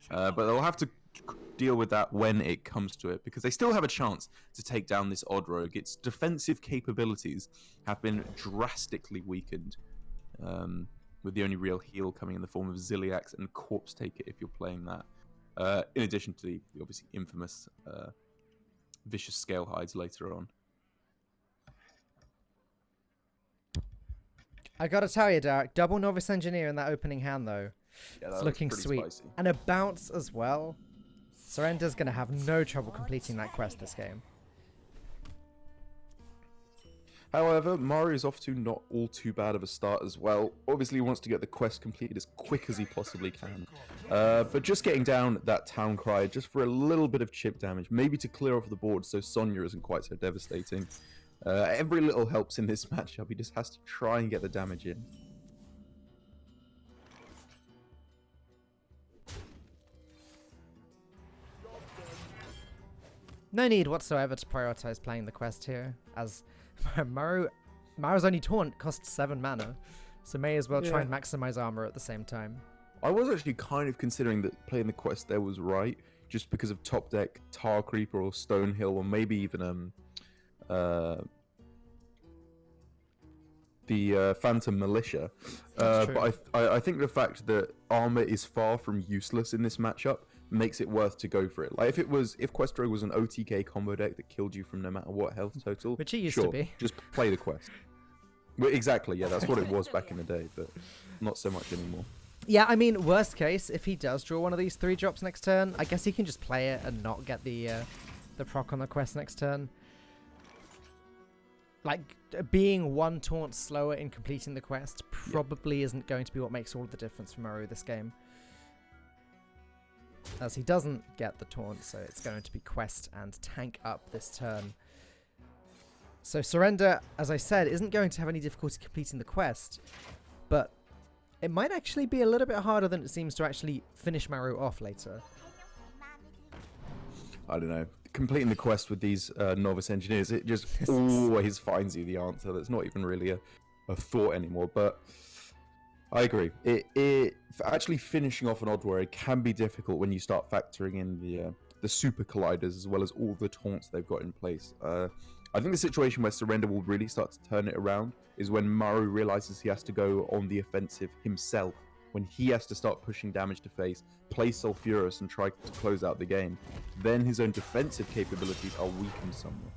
But they'll have to deal with that when it comes to it, because they still have a chance to take down this odd rogue. Its defensive capabilities have been drastically weakened, with the only real heal coming in the form of Ziliax and Corpse Taker if you're playing that. In addition to the obviously infamous Vicious Scale Hides later on. I gotta tell you, Derek, double Novice Engineer in that opening hand, though. Yeah, it's looking sweet. Spicy. And a bounce as well. Surrender's going to have no trouble completing that quest this game. However, Mario's off to not all too bad of a start as well. Obviously, he wants to get the quest completed as quick as he possibly can. But just getting down that Town Cry, just for a little bit of chip damage, maybe to clear off the board so Sonya isn't quite so devastating. Every little helps in this matchup. He just has to try and get the damage in. No need whatsoever to prioritize playing the quest here, as Maru's only taunt costs 7 mana, so may as well try and maximize armor at the same time. I was actually kind of considering that playing the quest there was right, just because of top deck Tar Creeper or Stonehill, or maybe even the Phantom Militia. But I think the fact that armor is far from useless in this matchup makes it worth to go for it. Like if Quest Rogue was an OTK combo deck that killed you from no matter what health total, which it used sure, to be, just play the quest. Well, exactly, yeah, that's what it was back in the day, but not so much anymore. Yeah, I mean, worst case, if he does draw one of these 3 drops next turn, I guess he can just play it and not get the proc on the quest next turn. Like, being 1 taunt slower in completing the quest probably isn't going to be what makes all the difference for Maru this game. As he doesn't get the taunt, so it's going to be quest and tank up this turn. So Surrender, as I said, isn't going to have any difficulty completing the quest, but it might actually be a little bit harder than it seems to actually finish Maru off later. I don't know. Completing the quest with these Novice Engineers, it just always finds you the answer. That's not even really a thought anymore, but I agree. Actually finishing off an Odd Warrior can be difficult when you start factoring in the Super Colliders as well as all the taunts they've got in place. I think the situation where Surrender will really start to turn it around is when Maru realizes he has to go on the offensive himself, when he has to start pushing damage to face, play Sulfurous and try to close out the game. Then his own defensive capabilities are weakened somewhat.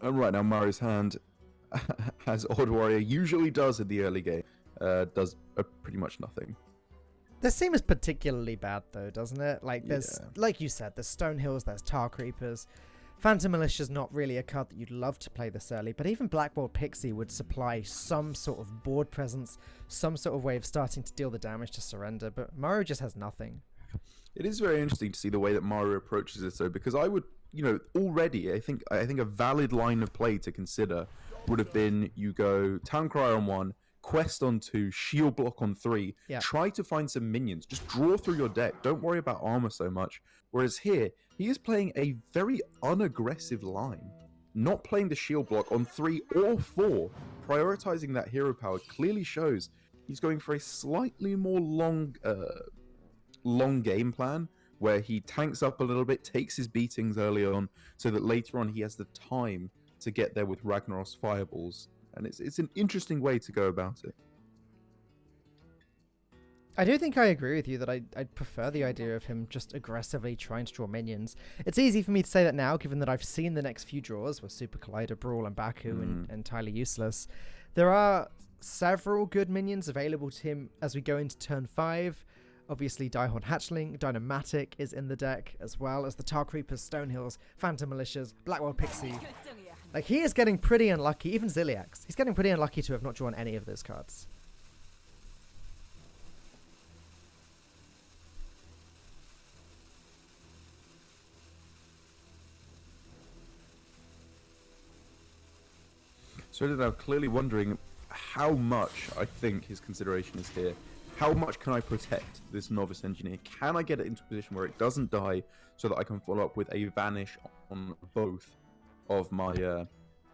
And right now, Maru's hand, as Odd Warrior usually does in the early game, does pretty much nothing. This seems particularly bad, though, doesn't it? Like, there's, like you said, there's Stonehills, there's Tar Creepers. Phantom Militia's not really a card that you'd love to play this early, but even Blackboard Pixie would supply some sort of board presence, some sort of way of starting to deal the damage to Surrender, but Maru just has nothing. It is very interesting to see the way that Maru approaches it, though, because I would, already, I think a valid line of play to consider would have been you go Town Cry on 1, Quest on 2, Shield Block on 3, try to find some minions, just draw through your deck, don't worry about armor so much. Whereas here, he is playing a very unaggressive line, not playing the Shield Block on 3 or 4, prioritizing that hero power clearly shows he's going for a slightly more long game plan, where he tanks up a little bit, takes his beatings early on, so that later on he has the time to get there with Ragnaros Fireballs. And it's an interesting way to go about it. I do think I agree with you that I'd prefer the idea of him just aggressively trying to draw minions. It's easy for me to say that now, given that I've seen the next few draws where Super Collider, Brawl, and Baku entirely useless. There are several good minions available to him as we go into turn 5. Obviously, Diehorn Hatchling, Dynamatic is in the deck, as well as the Tar Creepers, Stonehills, Phantom Militias, Blackwild Pixie. Like, he is getting pretty unlucky, even Ziliax. He's getting pretty unlucky to have not drawn any of those cards. So I'm clearly wondering how much I think his consideration is here. How much can I protect this Novice Engineer? Can I get it into a position where it doesn't die so that I can follow up with a Vanish on both of my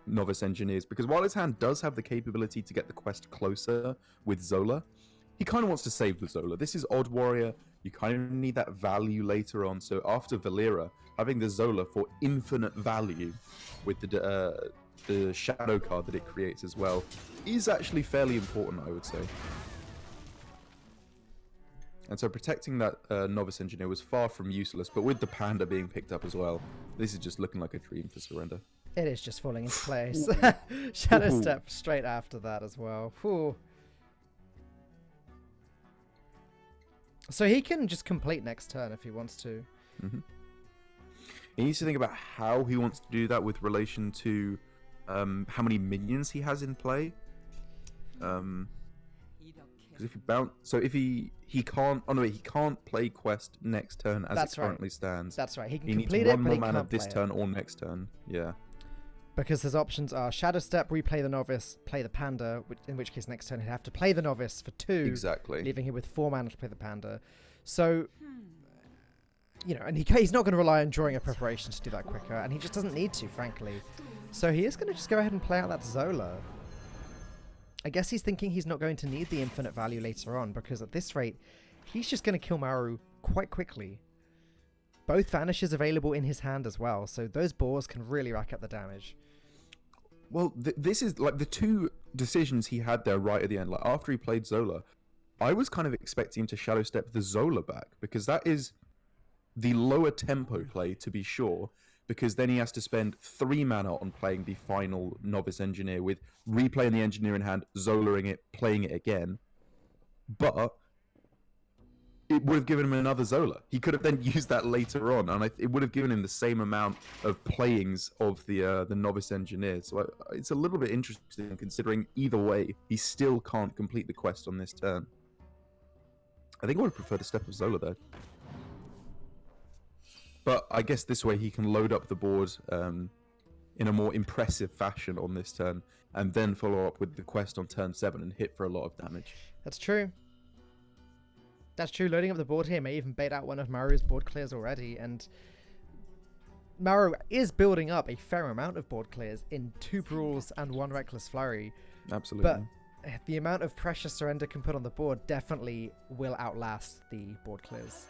Novice Engineers, because while his hand does have the capability to get the quest closer with Zola, he kind of wants to save the Zola. This is Odd Warrior. You kind of need that value later on. So after Valera, having the Zola for infinite value with the shadow card that it creates as well is actually fairly important, I would say. And so protecting that Novice Engineer was far from useless, but with the Panda being picked up as well, this is just looking like a dream for Surrender. It is just falling into place. Shadow Step straight after that as well. Whew. So he can just complete next turn if he wants to. Mm-hmm. He needs to think about how he wants to do that with relation to how many minions he has in play. Because if you bounce, so if he can't, oh no, he can't play quest next turn as it currently stands. That's right. He can he complete needs it, one but more he mana can't this play turn it. or next turn. Yeah. Because his options are Shadow Step, replay the Novice, play the Panda, in which case next turn he'd have to play the Novice for 2. Exactly. Leaving him with 4 mana to play the Panda. So, you know, and he's not going to rely on drawing a preparation to do that quicker, and he just doesn't need to, frankly. So he is going to just go ahead and play out that Zola. I guess he's thinking he's not going to need the infinite value later on, because at this rate, he's just going to kill Maru quite quickly. Both Vanishes available in his hand as well, so those boars can really rack up the damage. Well, this is like the two decisions he had there right at the end. Like after he played Zola, I was kind of expecting him to Shadow Step the Zola back, because that is the lower tempo play, to be sure, because then he has to spend 3 mana on playing the final Novice Engineer with replaying the Engineer in hand, Zolaing it, playing it again. But it would have given him another Zola. He could have then used that later on, and it would have given him the same amount of playings of the Novice Engineer. So it's a little bit interesting, considering either way, he still can't complete the quest on this turn. I think I would prefer the Step of Zola though. But I guess this way he can load up the board in a more impressive fashion on this turn, and then follow up with the quest on turn 7 and hit for a lot of damage. That's true. That's true. Loading up the board here may even bait out one of Maru's board clears already, and Maru is building up a fair amount of board clears in 2 Brawls and 1 Reckless Flurry. Absolutely. But the amount of pressure Surrender can put on the board definitely will outlast the board clears.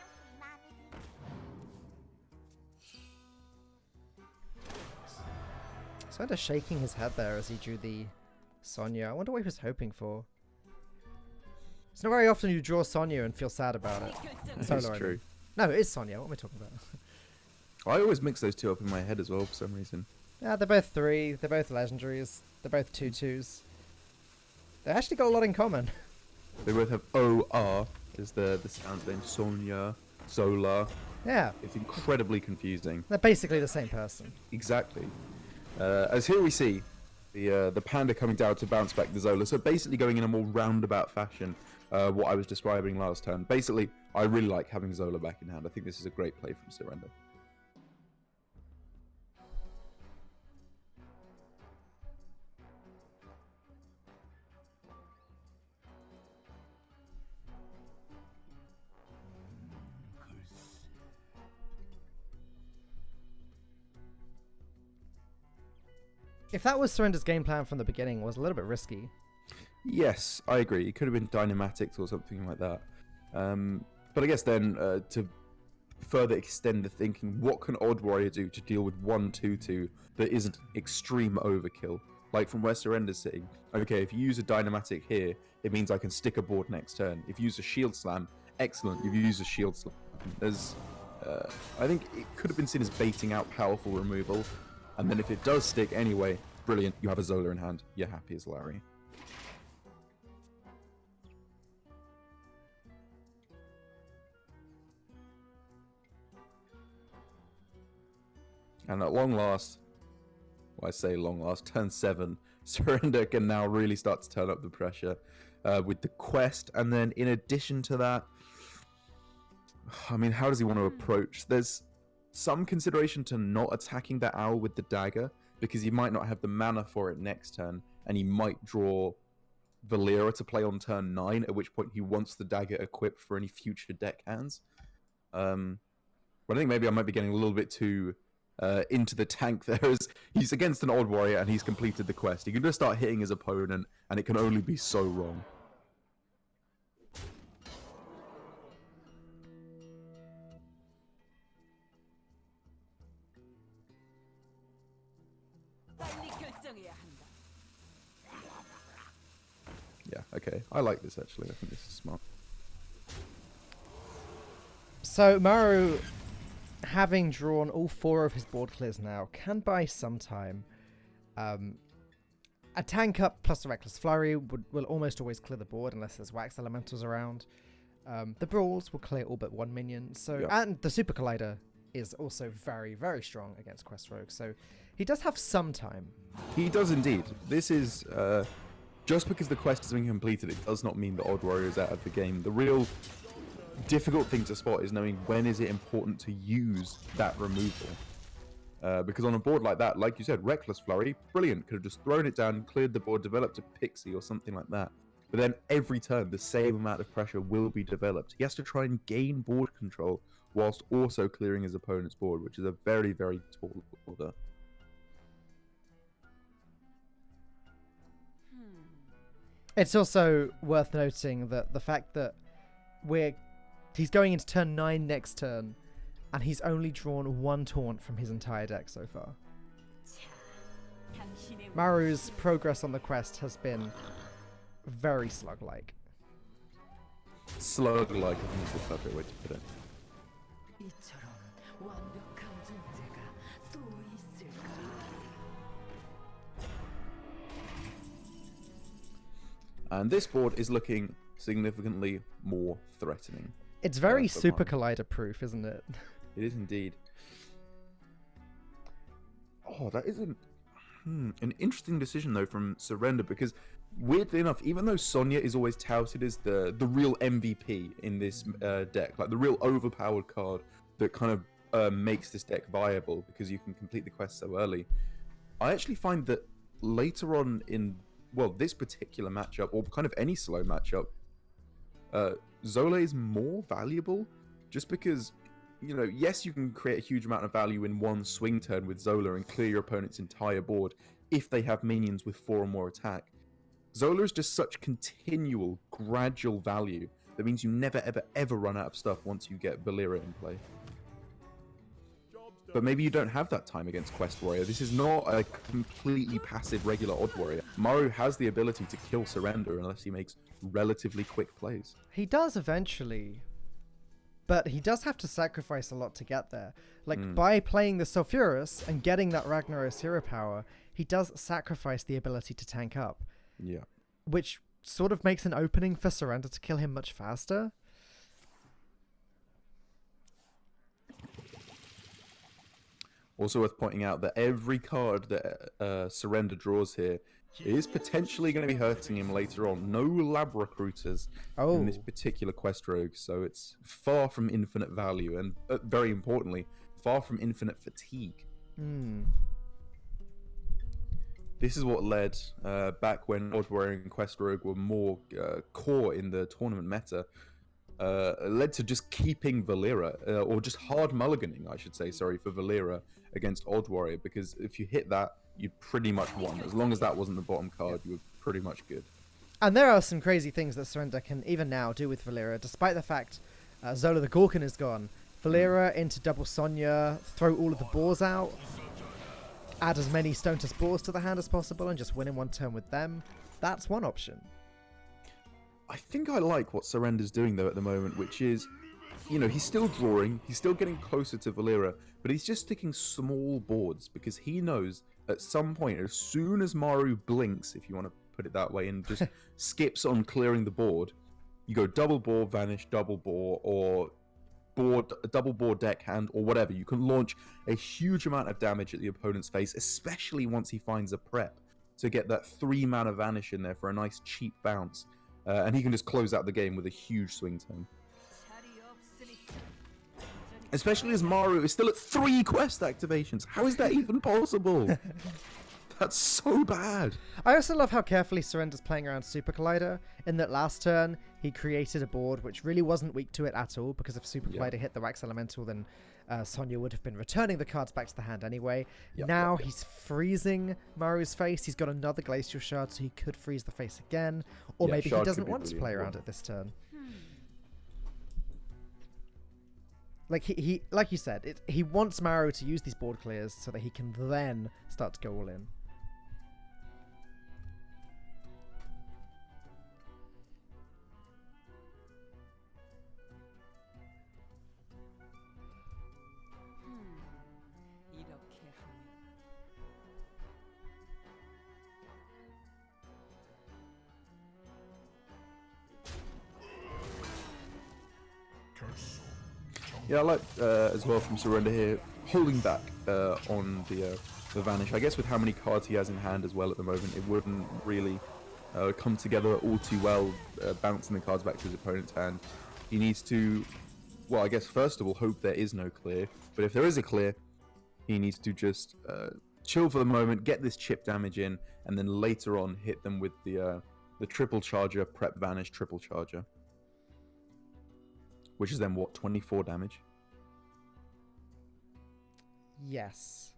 Surrender shaking his head there as he drew the Sonya. I wonder what he was hoping for. It's not very often you draw Sonya and feel sad about it. That's true. No, it is Sonya. What am I talking about? I always mix those two up in my head as well for some reason. Yeah, they're both 3. They're both legendaries. They're both 2/2s. They actually got a lot in common. They both have OR as the sound name. Sonya, Zola. Yeah. It's incredibly confusing. They're basically the same person. Exactly. As here we see the Panda coming down to bounce back the Zola. So basically going in a more roundabout fashion, what I was describing last turn. Basically, I really like having Zola back in hand. I think this is a great play from Surrender. If that was Surrender's game plan from the beginning, it was a little bit risky. Yes, I agree. It could have been Dynamatics or something like that. But I guess then, to further extend the thinking, what can Odd Warrior do to deal with 1/2/2 that isn't extreme overkill? Like from where Surrender's sitting, okay, if you use a Dynamatic here, it means I can stick a board next turn. If you use a Shield Slam, excellent, you've used a Shield Slam. There's, I think it could have been seen as baiting out powerful removal, and then if it does stick anyway, brilliant, you have a Zola in hand, you're happy as Larry. And at long last, well, I say long last, turn 7, Surrender can now really start to turn up the pressure with the quest. And then in addition to that, I mean, how does he want to approach? There's some consideration to not attacking that owl with the dagger, because he might not have the mana for it next turn, and he might draw Valera to play on turn 9, at which point he wants the dagger equipped for any future deck hands. But I think maybe I might be getting a little bit too into the tank there. As he's against an Odd Warrior and he's completed the quest. He can just start hitting his opponent, and it can only be so wrong. Yeah, okay. I like this, actually. I think this is smart. So, Maru, having drawn all 4 of his board clears now, can buy some time. A tank up plus a Reckless Flurry will almost always clear the board unless there's Wax Elementals around. The Brawls will clear all but 1 minion. So, Yep. And the Super Collider is also very, very strong against Quest Rogue. So, he does have some time. He does indeed. This is... just because the quest has been completed, it does not mean the Odd Warrior is out of the game. The real difficult thing to spot is knowing when is it important to use that removal. Because on a board like that, like you said, Reckless Flurry, brilliant. Could have just thrown it down, cleared the board, developed a Pixie or something like that. But then every turn, the same amount of pressure will be developed. He has to try and gain board control whilst also clearing his opponent's board, which is a very, very tall order. It's also worth noting that the fact that he's going into turn 9 next turn, and he's only drawn 1 taunt from his entire deck so far. Maru's progress on the quest has been very slug-like. Slug-like, I think is the perfect way to put it. And this board is looking significantly more threatening. It's very Super Collider proof, isn't it? It is indeed. Oh, that isn't an interesting decision though from Surrender, because weirdly enough, even though Sonya is always touted as the real MVP in this deck, like the real overpowered card that kind of makes this deck viable because you can complete the quest so early, I actually find that later on in this particular matchup, or kind of any slow matchup, Zola is more valuable just because, yes, you can create a huge amount of value in one swing turn with Zola and clear your opponent's entire board if they have minions with 4 or more attack. Zola is just such continual, gradual value that means you never, ever, ever run out of stuff once you get Valera in play. But maybe you don't have that time against Quest Warrior. This is not a completely passive regular Odd Warrior. Maru has the ability to kill Surrender unless he makes relatively quick plays. He does eventually, but he does have to sacrifice a lot to get there. Like, by playing the Sulfuras and getting that Ragnaros hero power, he does sacrifice the ability to tank up. Yeah. Which sort of makes an opening for Surrender to kill him much faster. Also worth pointing out that every card that Surrender draws here is potentially going to be hurting him later on. No lab recruiters in this particular quest rogue, so it's far from infinite value, and very importantly, far from infinite fatigue. This is what led, back when Odd Warrior and Quest Rogue were more core in the tournament meta, led to just keeping Valera, or just hard mulliganing, I should say, sorry, for Valera against Odd Warrior, because if you hit that, you pretty much won. As long as that wasn't the bottom card, you were pretty much good. And there are some crazy things that Surrender can even now do with Valera, despite the fact Zola the Gorkin is gone. Valera into double Sonya, throw all of the boars out, add as many Stone to Spores to the hand as possible, and just win in one turn with them. That's one option. I think I like what Surrender's doing, though, at the moment, which is, he's still drawing, he's still getting closer to Valera, but he's just sticking small boards, because he knows at some point, as soon as Maru blinks, if you want to put it that way, and just skips on clearing the board, you go double boar, vanish, double boar, or double board deckhand, or whatever. You can launch a huge amount of damage at the opponent's face, especially once he finds a prep, to get that 3-mana vanish in there for a nice cheap bounce. And he can just close out the game with a huge swing turn. Especially as Maru is still at 3 quest activations. How is that even possible? That's so bad. I also love how carefully Surrender's playing around Super Collider. In that last turn, he created a board which really wasn't weak to it at all, because if Super Collider hit the Wax Elemental, then Sonya would have been returning the cards back to the hand anyway. Yep, Now yep. he's freezing Maru's face. He's got another Glacial Shard, so he could freeze the face again. Or Yeah, maybe he Shard doesn't could be want to really play around important. it this turn. Like he like you said, he wants Maru to use these board clears so that he can then start to go all in. Yeah, I like as well from Surrender here, holding back on the Vanish. I guess with how many cards he has in hand as well at the moment, it wouldn't really come together all too well, bouncing the cards back to his opponent's hand. He needs to, well, I guess first of all, hope there is no clear. But if there is a clear, he needs to just chill for the moment, get this chip damage in, and then later on hit them with the triple charger, prep Vanish, triple charger. Which is then what, 24 damage? Yes.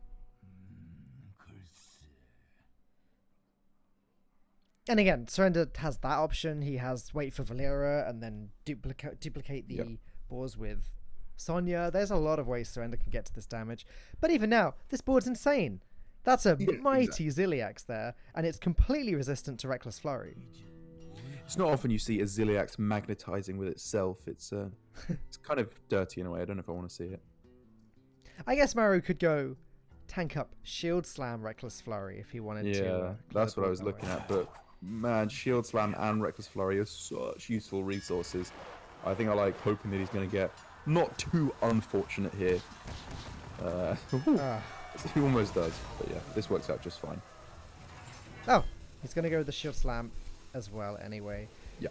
And again, Surrender has that option. He has wait for Valera and then duplicate the boars with Sonya. There's a lot of ways Surrender can get to this damage. But even now, this board's insane. That's a mighty Ziliax there, and it's completely resistant to Reckless Flurry. It's not often you see a Ziliax magnetizing with itself. It's it's kind of dirty in a way. I don't know if I want to see it. I guess Maru could go tank up Shield Slam Reckless Flurry if he wanted to. Yeah, that's what I was looking at. But man, Shield Slam and Reckless Flurry are such useful resources. I think I like hoping that he's going to get not too unfortunate here. He almost does. But yeah, this works out just fine. Oh, he's going to go with the Shield Slam as well anyway. Yeah.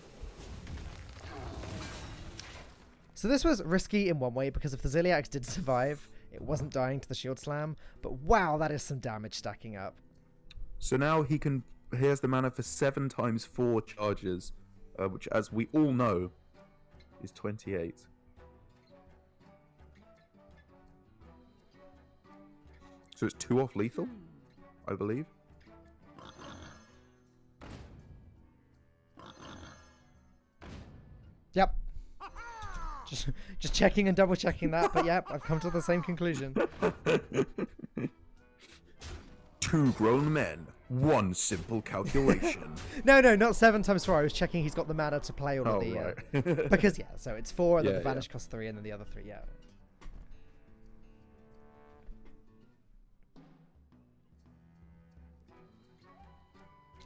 So this was risky in one way because if the Ziliax did survive, it wasn't dying to the Shield Slam. But wow, that is some damage stacking up. So now he has the mana for 7 times 4 charges, which as we all know is 28. So it's 2 off lethal, I believe. Yep. Just checking and double checking that, but yep, I've come to the same conclusion. 2 grown men, 1 simple calculation. No, not 7 times 4. I was checking he's got the mana to play all of the... right. because, yeah, so it's 4, and then Yeah, the Vanish costs 3, and then the other 3, yeah.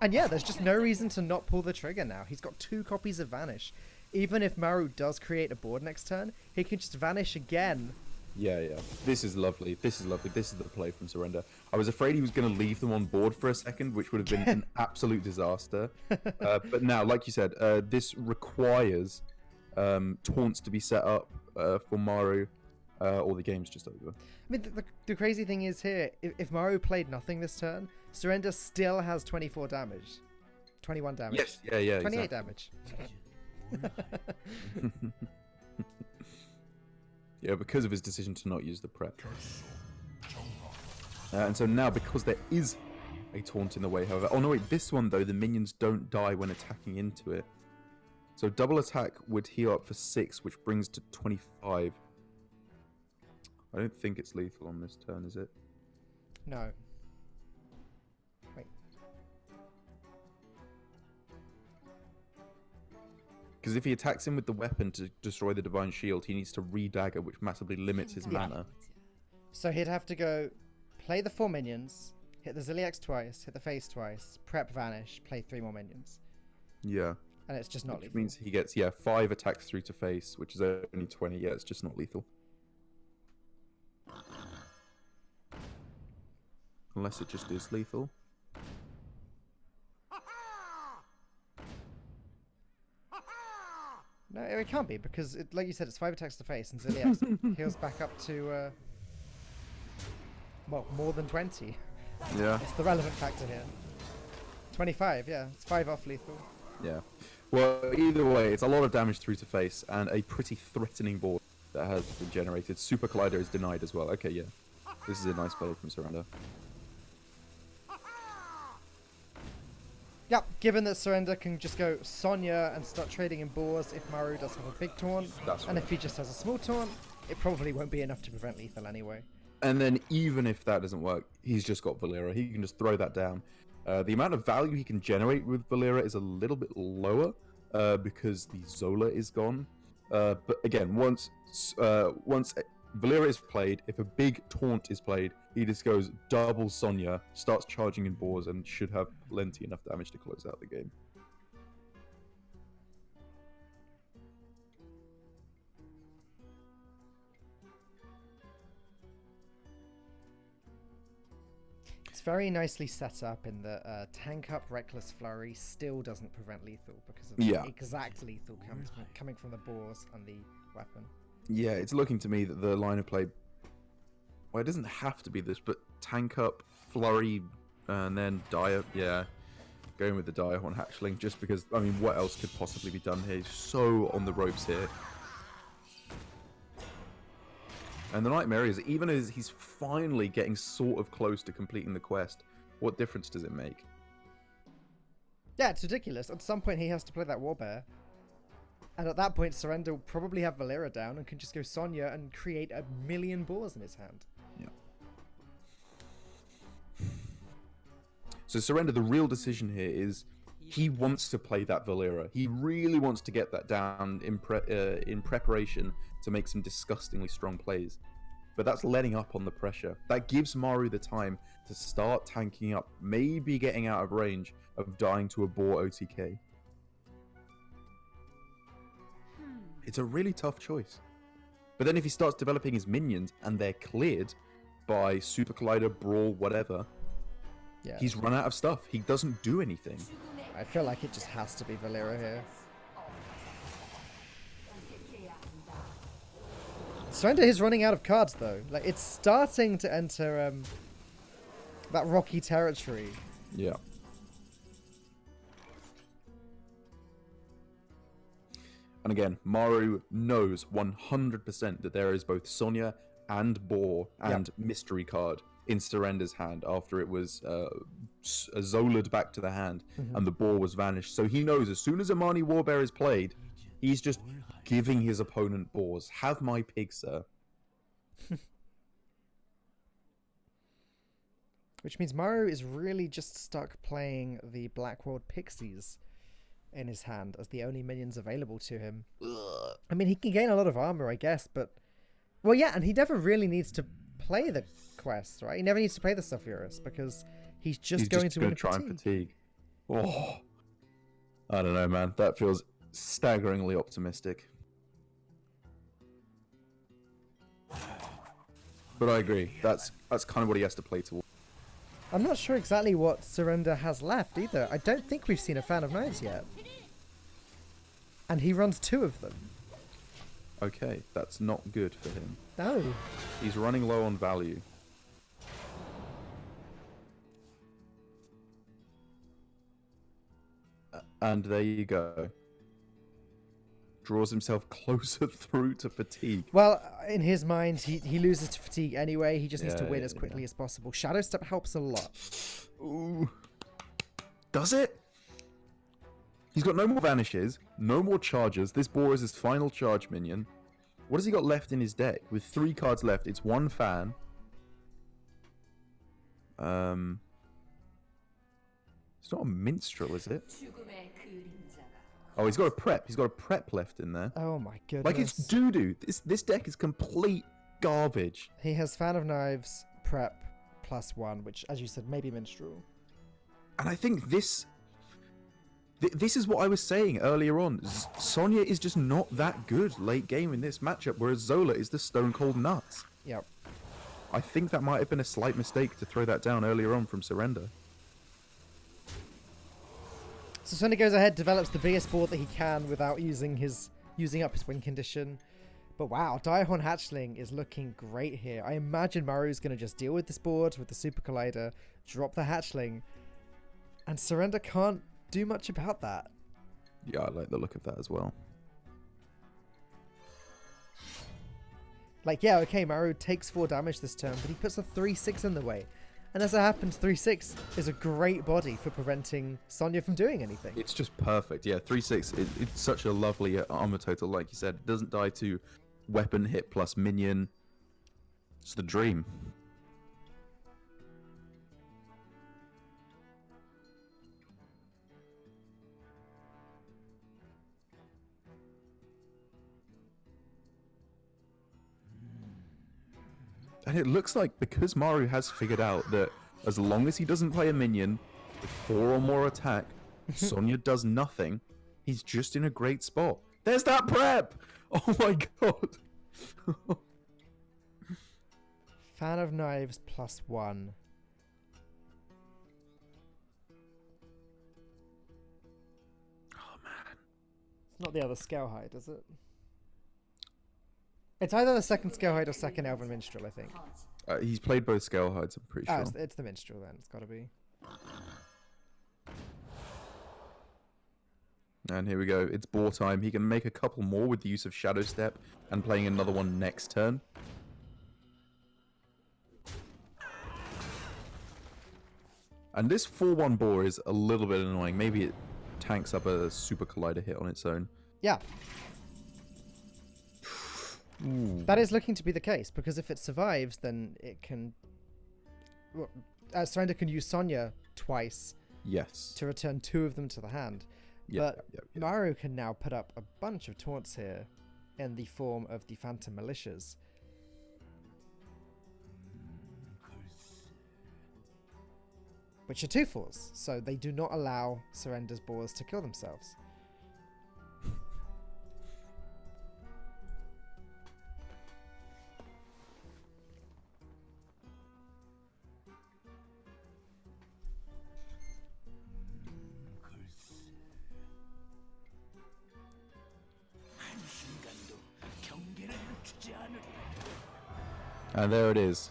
And yeah, there's just no reason to not pull the trigger now. He's got 2 copies of Vanish. Even if Maru does create a board next turn, he can just Vanish again. Yeah. This is lovely. This is the play from Surrender. I was afraid he was going to leave them on board for a second, which would have been an absolute disaster. But now, like you said, this requires taunts to be set up for Maru, or the game's just over. I mean, the crazy thing is here, if Maru played nothing this turn, Surrender still has 24 damage. 21 damage. Yes, yeah. 28 exactly. damage. Yeah, because of his decision to not use the prep. And so now, because there is a taunt in the way, however... Oh, no, wait, this one, though, the minions don't die when attacking into it. So double attack would heal up for 6, which brings to 25. I don't think it's lethal on this turn, is it? No. Wait. Because if he attacks him with the weapon to destroy the Divine Shield, he needs to re-dagger, which massively limits his mana. So he'd have to go play the 4 minions, hit the Ziliax twice, hit the face twice, prep Vanish, play 3 more minions. Yeah. And it's just not Which lethal. means he gets, 5 attacks through to face, which is only 20. Yeah, it's just not lethal. Unless it just is lethal. No, it can't be, because, like you said, it's 5 attacks to face, and Ziliax heals back up to, well, more than 20. Yeah. It's the relevant factor here. 25, yeah. It's 5 off lethal. Yeah. Well, either way, it's a lot of damage through to face, and a pretty threatening board. that has been generated. Super Collider is denied as well. Okay, yeah. This is a nice play from Surrender. Yep, given that Surrender can just go Sonya and start trading in boars if Maru does have a big taunt, and if he just has a small taunt, it probably won't be enough to prevent lethal anyway. And then even if that doesn't work, he's just got Valera. He can just throw that down. The amount of value he can generate with Valera is a little bit lower because the Zola is gone. But again, once Valera is played, if a big taunt is played, he just goes double Sonya, starts charging in boars, and should have plenty enough damage to close out the game. It's very nicely set up in the tank up Reckless Flurry still doesn't prevent lethal because of the exact lethal coming from the boars and the weapon. Yeah, it's looking to me that the line of play, well, it doesn't have to be this, but tank up, flurry, and then Dire. Yeah, going with the Direhorn Hatchling, just because, I mean, what else could possibly be done here? He's so on the ropes here. And the Nightmare is, even as he's finally getting sort of close to completing the quest, what difference does it make? Yeah, it's ridiculous. At some point he has to play that Warbear. And at that point, Surrender will probably have Valera down and can just go Sonya and create a million boars in his hand. Yeah. So Surrender, the real decision here is he wants to play that Valera. He really wants to get that down in preparation to make some disgustingly strong plays. But that's letting up on the pressure. That gives Maru the time to start tanking up, maybe getting out of range of dying to a boar OTK. It's a really tough choice. But then if he starts developing his minions and they're cleared by Super Collider, Brawl, whatever, he's run out of stuff. He doesn't do anything. I feel like it just has to be Valera here. Surrender is running out of cards though. Like, it's starting to enter that rocky territory. Yeah. And again, Maru knows 100% that there is both Sonya and Boar and Mystery Card in Surrender's hand after it was Zola'd back to the hand and the Boar was vanished. So he knows as soon as Amani Warbear is played, he's just giving his opponent boars. Have my pig, sir. Which means Maru is really just stuck playing the Blackworld Pixies in his hand as the only minions available to him. I mean, he can gain a lot of armor, I guess, but... Well, yeah, and he never really needs to play the quest, right? He never needs to play the Sulfuras because he's just going to try and fatigue. Oh, I don't know, man. That feels staggeringly optimistic. But I agree. That's kind of what he has to play towards. I'm not sure exactly what Surrender has left either. I don't think we've seen a Fan of Knives yet. And he runs 2 of them. Okay, that's not good for him. No. He's running low on value. And there you go. Draws himself closer through to fatigue. Well, in his mind, he loses to fatigue anyway. He just needs to win as quickly as possible. Shadow Step helps a lot. Ooh. Does it? He's got no more vanishes, no more charges. This boar is his final charge minion. What has he got left in his deck? With 3 cards left, it's 1 fan. It's not a minstrel, is it? Oh, he's got a prep. He's got a prep left in there. Oh my goodness. Like, it's doo-doo. This deck is complete garbage. He has Fan of Knives, prep, +1, which, as you said, maybe minstrel. And I think this is what I was saying earlier on. Sonya is just not that good late game in this matchup, whereas Zola is the stone cold nuts. Yep. I think that might have been a slight mistake to throw that down earlier on from Surrender. So Sonya goes ahead, develops the biggest board that he can without using up his win condition. But wow, Direhorn Hatchling is looking great here. I imagine Maru's going to just deal with this board with the Super Collider, drop the Hatchling, and Surrender can't do much about that. Yeah, I like the look of that as well. Like, yeah, okay, Maru takes 4 damage this turn, but he puts a 3-6 in the way. And as it happens, 3-6 is a great body for preventing Sonya from doing anything. It's just perfect. Yeah, 3-6, it's such a lovely armor total, like you said. It doesn't die to weapon hit plus minion. It's the dream. And it looks like because Maru has figured out that as long as he doesn't play a minion with 4 or more attack, Sonya does nothing, he's just in a great spot. There's that prep! Oh my god! Fan of Knives +1. Oh man. It's not the other scale height, is it? It's either the second scale height or second Elven Minstrel, I think. He's played both scale heights, I'm pretty sure. Oh, it's the Minstrel then. It's got to be. And here we go. It's boar time. He can make a couple more with the use of Shadow Step and playing another one next turn. And this 4-1 boar is a little bit annoying. Maybe it tanks up a Super Collider hit on its own. Yeah. Ooh. That is looking to be the case, because if it survives, then it can... Well, Surrender can use Sonya twice Yes. to return 2 of them to the hand. But Maru can now put up a bunch of taunts here in the form of the Phantom Militias. Which are 2/4s, so they do not allow Surrender's boars to kill themselves. And there it is.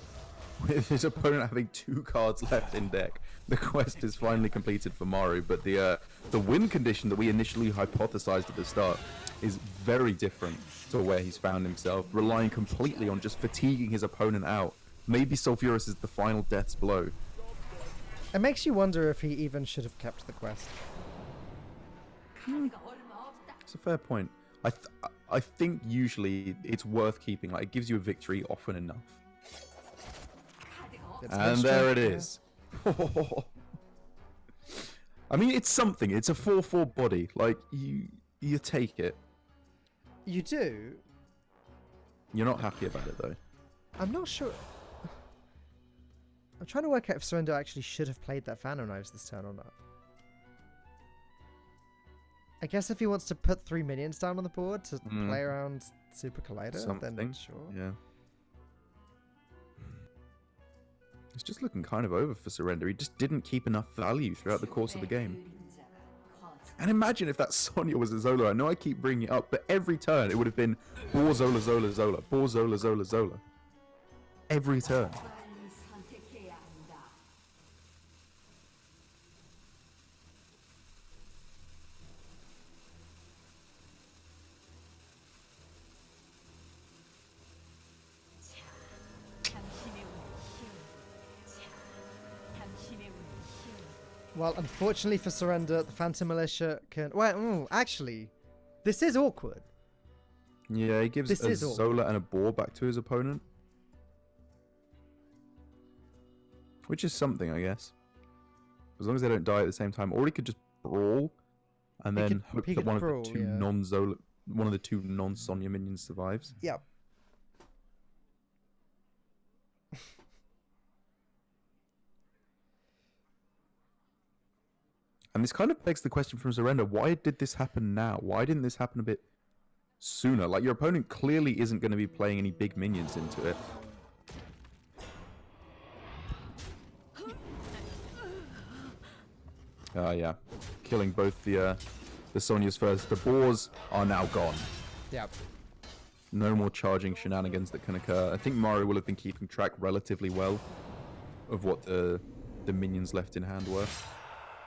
With his opponent having 2 cards left in deck, the quest is finally completed for Maru. But the win condition that we initially hypothesized at the start is very different to where he's found himself, relying completely on just fatiguing his opponent out. Maybe Sulfuras is the final death's blow. It makes you wonder if he even should have kept the quest. It's a fair point. I think usually it's worth keeping. Like, it gives you a victory often enough. And there it is. I mean, it's something. It's a 4/4 body. Like, you take it. You do? You're not happy about it, though. I'm not sure. I'm trying to work out if Surrender actually should have played that Phantom Knives this turn or not. I guess if he wants to put 3 minions down on the board to play around Super Collider, then sure. Yeah. It's just looking kind of over for Surrender. He just didn't keep enough value throughout the course of the game. And imagine if that Sonya was a Zola. I know I keep bringing it up, but every turn it would have been Boar Zola Zola Zola, Boar Zola Zola Zola. Every turn. Well, unfortunately for Surrender, the Phantom Militia can... Well, actually, this is awkward. Yeah, he gives a Zola and a Boar back to his opponent. Which is something, I guess. As long as they don't die at the same time. Or he could just brawl and then hope that one of the 2 non-Zola... One of the 2 non-Sonya minions survives. Yep. And this kind of begs the question from Surrender, why did this happen now? Why didn't this happen a bit sooner? Like, your opponent clearly isn't going to be playing any big minions into it. Yeah. Killing both the Sonyas first. The Boars are now gone. Yep. No more charging shenanigans that can occur. I think Mario will have been keeping track relatively well of what the minions left in hand were.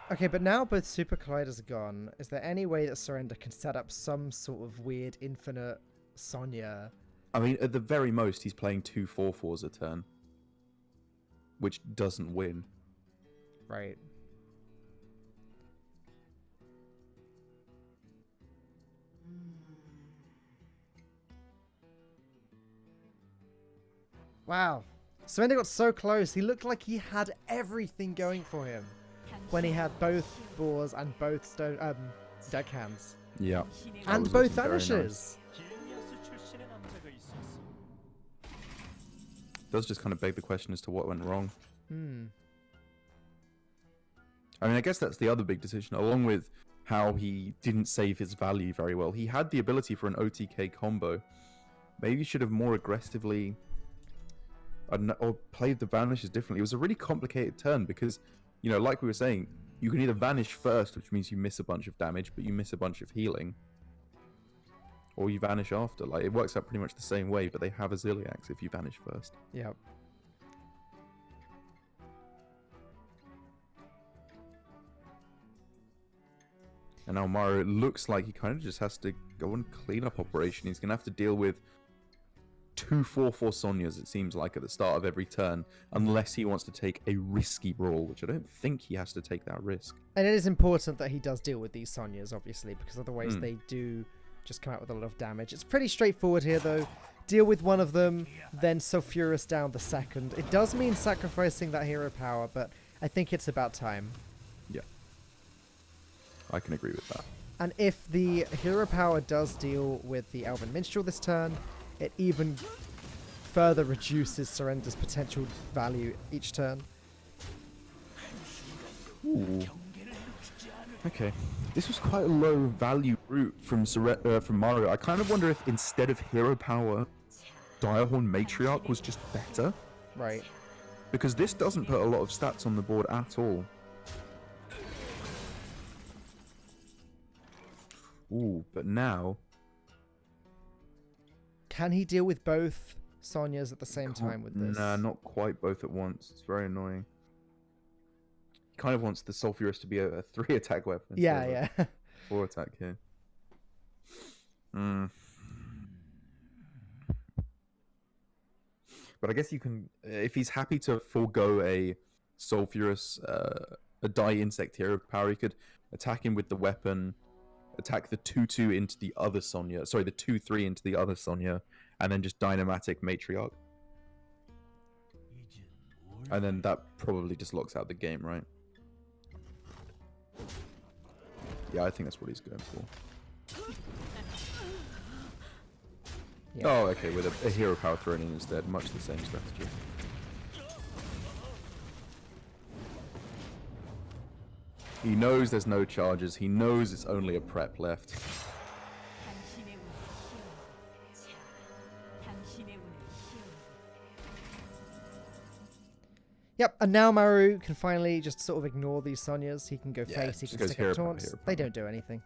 Okay, but now both Super Colliders are gone. Is there any way that Surrender can set up some sort of weird infinite Sonya I mean, at the very most, he's playing 2 4/4s a turn, which doesn't win. Right. Wow. Surrender got so close. He looked like he had everything going for him when he had both boars and both deckhands. Yeah. And both vanishes. Does just kind of beg the question as to what went wrong. Hmm. I mean, I guess that's the other big decision, along with how he didn't save his value very well. He had the ability for an OTK combo. Maybe he should have more aggressively, I don't know, or played the vanishes differently. It was a really complicated turn because, you know, like we were saying, you can either vanish first, which means you miss a bunch of damage, but you miss a bunch of healing. Or you vanish after. Like, it works out pretty much the same way, but they have a Zilliax if you vanish first. Yep. And now Mario, it looks like he kind of just has to go on cleanup operation. He's going to have to deal with 2 4/4 Sonyas, it seems like, at the start of every turn, unless he wants to take a risky brawl, which I don't think he has to take that risk. And it is important that he does deal with these Sonyas, obviously, because otherwise they do just come out with a lot of damage. It's pretty straightforward here, though. Deal with one of them, then Sulfuras down the second. It does mean sacrificing that hero power, but I think it's about time. Yeah. I can agree with that. And if the hero power does deal with the Elven Minstrel this turn, it even further reduces Surrender's potential value each turn. Ooh. Okay. This was quite a low value route from Mario. I kind of wonder if instead of hero power, Direhorn Matriarch was just better. Right. Because this doesn't put a lot of stats on the board at all. Ooh, but now... Can he deal with both Sonyas at the same time with this? Nah, not quite both at once. It's very annoying. He kind of wants the Sulfuras to be a 3 attack weapon. Yeah, yeah. 4 attack here. But I guess you can, if he's happy to forego a Sulfuras, a Die Insect hero power, he could attack him with the weapon, attack the 2/2 into the other Sonya, sorry, the 2/3 into the other Sonya, and then just Dynamatic Matriarch. And then that probably just locks out the game, right? Yeah, I think that's what he's going for. Yeah. Oh, okay, with a hero power thrown in instead. Much the same strategy. He knows there's no charges. He knows it's only a prep left. Yep, and now Maru can finally just sort of ignore these Sonyas. He can go face, he just can goes stick hero up power, taunts. hero They power. don't do anything.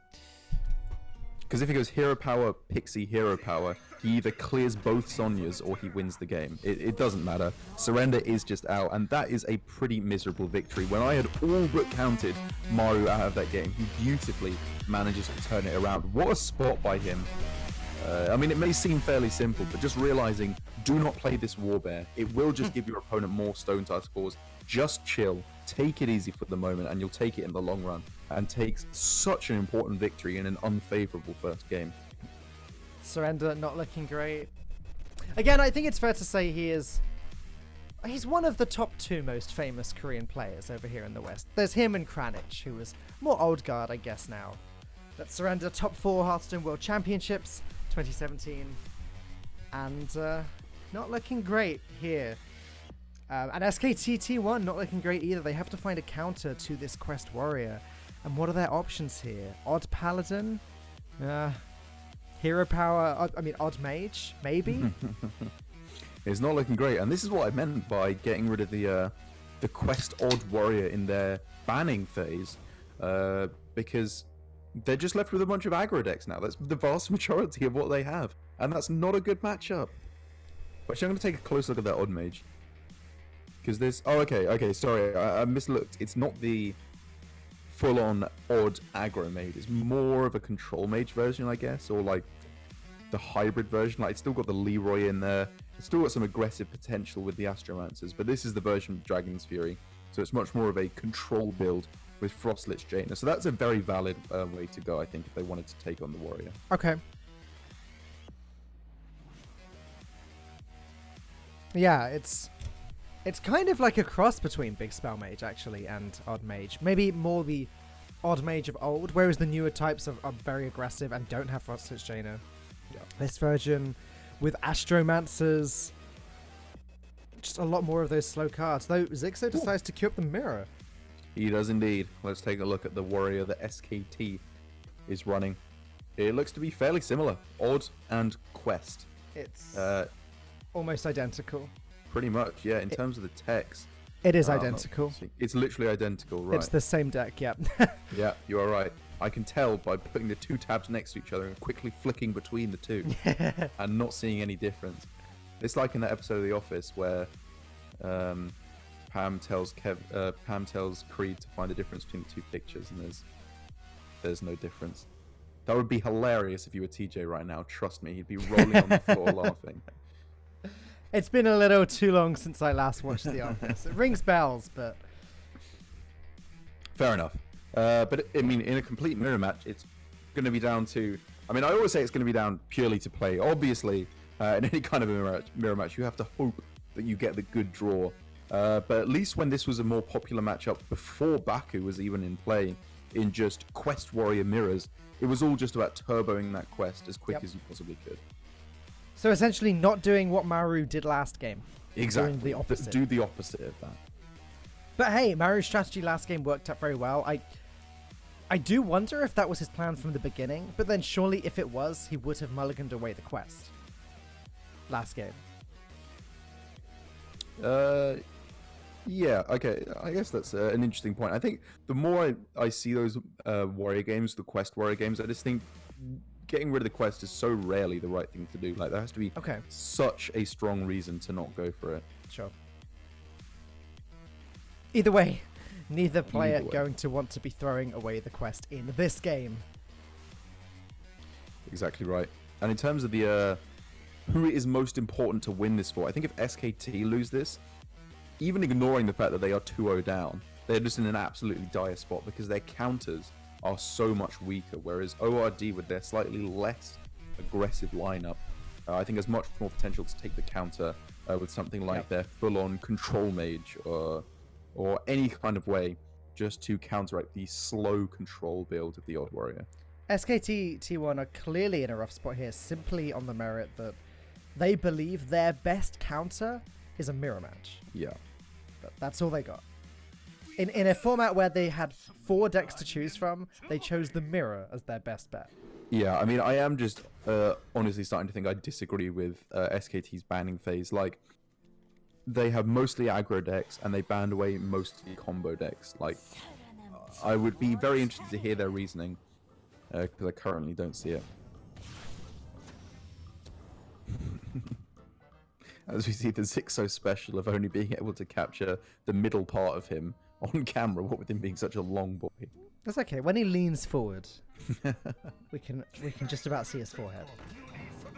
Because if he goes hero power, pixie, hero power, he either clears both Sonyas or he wins the game. It doesn't matter. Surrender is just out, and that is a pretty miserable victory. When I had all but counted Maru out of that game, he beautifully manages to turn it around. What a spot by him. I mean, it may seem fairly simple, but just realizing, do not play this Warbear. It will just give your opponent more Stone Type scores. Just chill. Take it easy for the moment, and you'll take it in the long run. And takes such an important victory in an unfavorable first game. Surrender not looking great. Again, I think it's fair to say he's one of the top 2 most famous Korean players over here in the West. There's him and Kranich, who is more old guard, I guess, now. But Surrender top 4 Hearthstone World Championships 2017, and not looking great here. And SKT T1 not looking great either. They have to find a counter to this Quest Warrior. And what are their options here? Odd Paladin? Hero Power? Odd Mage? Maybe? It's not looking great, and this is what I meant by getting rid of the Quest Odd Warrior in their banning phase, because they're just left with a bunch of aggro decks now. That's the vast majority of what they have, and that's not a good matchup. But actually, I'm going to take a close look at that Odd Mage. Because there's... Oh, okay, sorry, I mislooked. It's not the full-on Odd aggro mage. It's more of a control mage version, I guess, or like the hybrid version. Like, it's still got the Leroy in there. It's still got some aggressive potential with the Astromancers, but this is the version of Dragon's Fury. So it's much more of a control build with Frostlich Jaina. So that's a very valid way to go, I think, if they wanted to take on the Warrior. Okay. Yeah, it's kind of like a cross between Big Spell Mage, actually, and Odd Mage. Maybe more the Odd Mage of old, whereas the newer types are very aggressive and don't have Frostlich Jaina. Yeah. This version with Astromancers, just a lot more of those slow cards. Though Zixo decides to queue up the mirror. He does indeed. Let's take a look at the Warrior that SKT is running. It looks to be fairly similar. Odd and Quest. It's almost identical. Pretty much, yeah. In terms of the text, it is identical. It's literally identical, right? It's the same deck, yeah. Yeah, you are right. I can tell by putting the two tabs next to each other and quickly flicking between the two and not seeing any difference. It's like in that episode of The Office where Pam tells Creed to find the difference between the two pictures, and there's no difference. That would be hilarious if you were TJ right now. Trust me, he'd be rolling on the floor laughing. It's been a little too long since I last watched The Office. It rings bells, but... Fair enough. But, I mean, in a complete mirror match, it's going to be down to... I mean, I always say it's going to be down purely to play. Obviously, in any kind of a mirror match, you have to hope that you get the good draw. But at least when this was a more popular matchup before Baku was even in play, in just Quest Warrior mirrors, it was all just about turboing that quest as quick as you possibly could. So essentially not doing what Maru did last game. Exactly. Doing the opposite. Do the opposite of that. But hey, Maru's strategy last game worked out very well. I do wonder if that was his plan from the beginning, but then surely if it was, he would have mulliganed away the quest last game. Yeah, okay. I guess that's an interesting point. I think the more I see those warrior games, the quest warrior games, I just think getting rid of the quest is so rarely the right thing to do. Like, there has to be such a strong reason to not go for it. Sure. Either way, neither player going to want to be throwing away the quest in this game. Exactly right. And in terms of the who it is most important to win this for, I think if SKT lose this, even ignoring the fact that they are 2-0 down, they're just in an absolutely dire spot because their counters are so much weaker, whereas ORD with their slightly less aggressive lineup, I think has much more potential to take the counter with something like their full-on control mage or any kind of way just to counteract the slow control build of the Odd Warrior. SKT T1 are clearly in a rough spot here, simply on the merit that they believe their best counter is a mirror match. Yeah. That's all they got. In a format where they had 4 decks to choose from, they chose the mirror as their best bet. Yeah, I mean, I am just honestly starting to think I disagree with SKT's banning phase. Like, they have mostly aggro decks, and they banned away mostly combo decks. Like, I would be very interested to hear their reasoning, because I currently don't see it. As we see the Zixo special of only being able to capture the middle part of him on camera, what with him being such a long boy. That's okay. When he leans forward, we can just about see his forehead.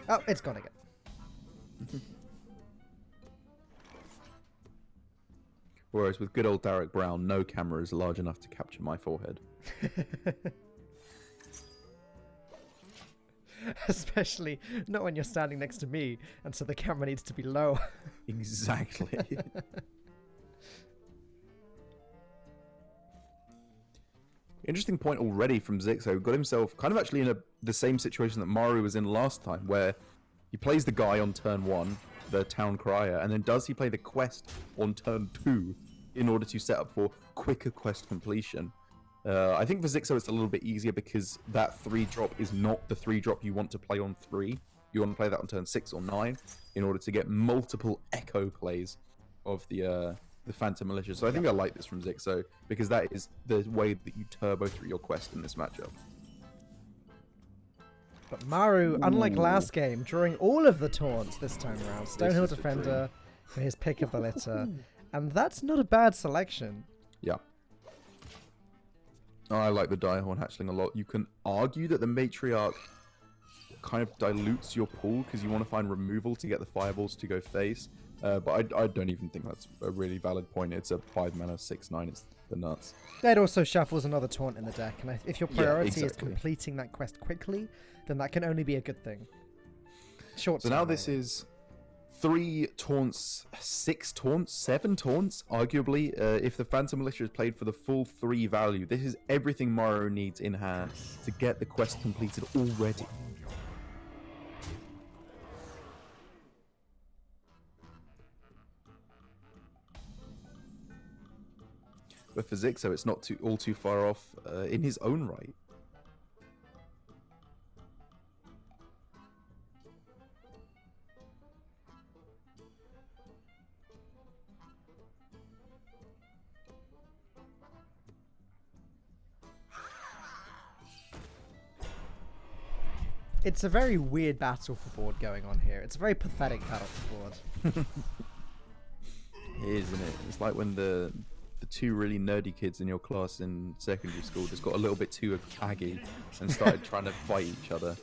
Oh, it's gone again. Whereas with good old Derek Brown, no camera is large enough to capture my forehead. Especially not when you're standing next to me, and so the camera needs to be low. Exactly. Interesting point already from Zixo. Got himself kind of actually in the same situation that Maru was in last time, where he plays the guy on turn 1, the Town Crier, and then does he play the quest on turn 2 in order to set up for quicker quest completion. I think for Zixo it's a little bit easier because that 3-drop is not the 3-drop you want to play on 3. You want to play that on turn 6 or 9 in order to get multiple echo plays of the Phantom Militia. So I think I like this from Zixo because that is the way that you turbo through your quest in this matchup. But Maru, unlike last game, drawing all of the taunts this time around. Stonehill Defender for his pick of the litter. And that's not a bad selection. Yeah. I like the Direhorn Hatchling a lot. You can argue that the Matriarch kind of dilutes your pool because you want to find removal to get the fireballs to go face. But I don't even think that's a really valid point. It's a 5 mana 6/9. It's the nuts. That also shuffles another taunt in the deck, and if your priority is exactly. completing that quest quickly, then that can only be a good thing. Short. So now this is 3 taunts, 6 taunts, 7 taunts, arguably. If the Phantom Militia is played for the full 3 value, this is everything Mario needs in hand to get the quest completed already. But for Zixo, it's not all too far off in his own right. It's a very weird battle for board going on here. It's a very pathetic battle for board. It is, isn't it? It's like when the 2 really nerdy kids in your class in secondary school just got a little bit too aggy and started trying to fight each other,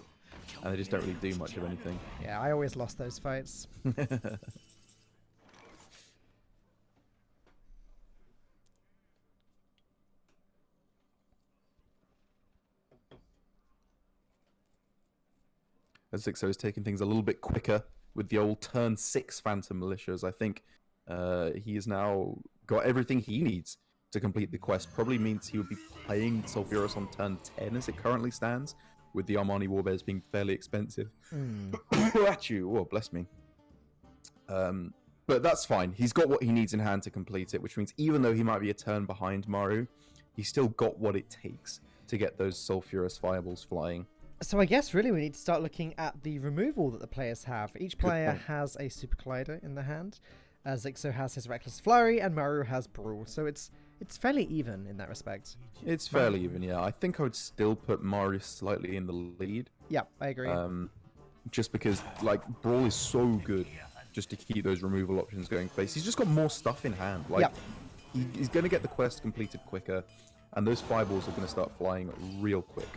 and they just don't really do much of anything. Yeah, I always lost those fights. Zixo is taking things a little bit quicker with the old turn 6 Phantom Militias. I think he has now got everything he needs to complete the quest. Probably means he would be playing Sulfuras on turn 10 as it currently stands, with the Armani Warbears being fairly expensive. At you. Oh, bless me. But that's fine. He's got what he needs in hand to complete it, which means even though he might be a turn behind Maru, he's still got what it takes to get those Sulfuras fireballs flying. So I guess really we need to start looking at the removal that the players have. Each player has a Super Collider in the hand. Zixo has his Reckless Flurry, and Maru has Brawl. So it's fairly even in that respect. It's fairly even, yeah. I think I would still put Maru slightly in the lead. Yeah, I agree. Just because, like, Brawl is so good just to keep those removal options going face. He's just got more stuff in hand. Like, he's going to get the quest completed quicker, and those fireballs are going to start flying real quick.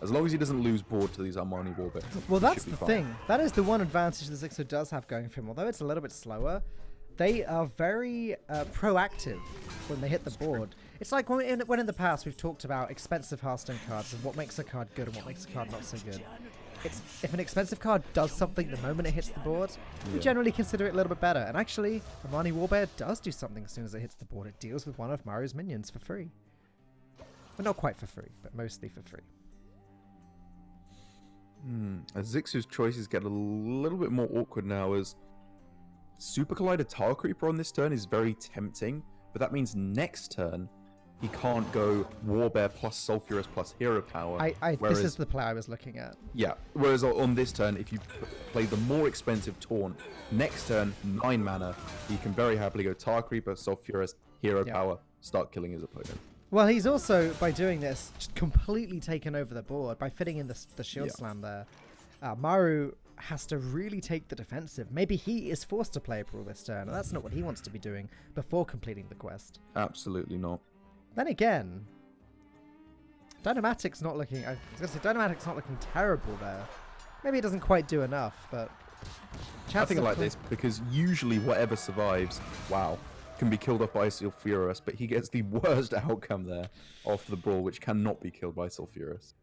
As long as he doesn't lose board to these Armani Warbears. Well, that's the thing. That is the one advantage that Zixo does have going for him. Although it's a little bit slower, they are very proactive when they hit the board. It's like when in the past we've talked about expensive Hearthstone cards and what makes a card good and what makes a card not so good. If an expensive card does something the moment it hits the board, we generally consider it a little bit better. And actually, Armani Warbear does do something as soon as it hits the board. It deals with one of Maru's minions for free. Well, not quite for free, but mostly for free. As Zixu's choices get a little bit more awkward now, as Super Collider Tile Creeper on this turn is very tempting, but that means next turn he can't go Warbear plus Sulfuras plus Hero Power. This is the play I was looking at. Yeah, whereas on this turn, if you play the more expensive Taunt, next turn, 9 mana, he can very happily go Tile Creeper, Sulfuras, Hero Power, start killing his opponent. Well, he's also, by doing this, just completely taken over the board by fitting in the Shield Slam there. Maru has to really take the defensive. Maybe he is forced to play Brawl this turn, and that's not what he wants to be doing before completing the quest. Absolutely not. Then again, Dynamatic's not looking... I was going to say, Dynamatic's not looking terrible there. Maybe it doesn't quite do enough, but... I think I like this, because usually whatever survives, can be killed off by Sulfuras, but he gets the worst outcome there off the Brawl, which cannot be killed by Sulfuras.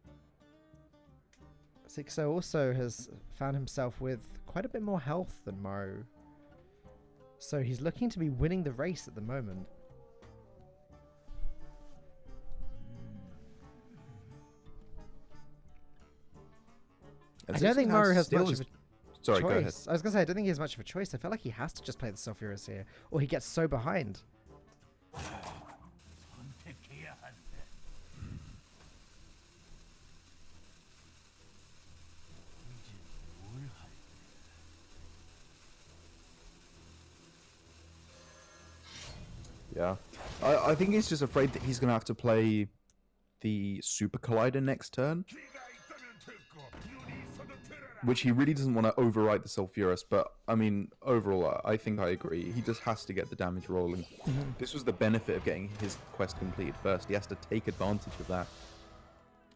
Zixo also has found himself with quite a bit more health than Maru. So he's looking to be winning the race at the moment. I don't think Maru has much of a Sorry, choice. go ahead. I was going to say, I don't think he has much of a choice. I feel like he has to just play the Sulfuras here, or he gets so behind. Yeah. I think he's just afraid that he's going to have to play the Super Collider next turn, which he really doesn't want to overwrite the Sulfuras, but I mean, overall, I think I agree. He just has to get the damage rolling. This was the benefit of getting his quest completed first. He has to take advantage of that.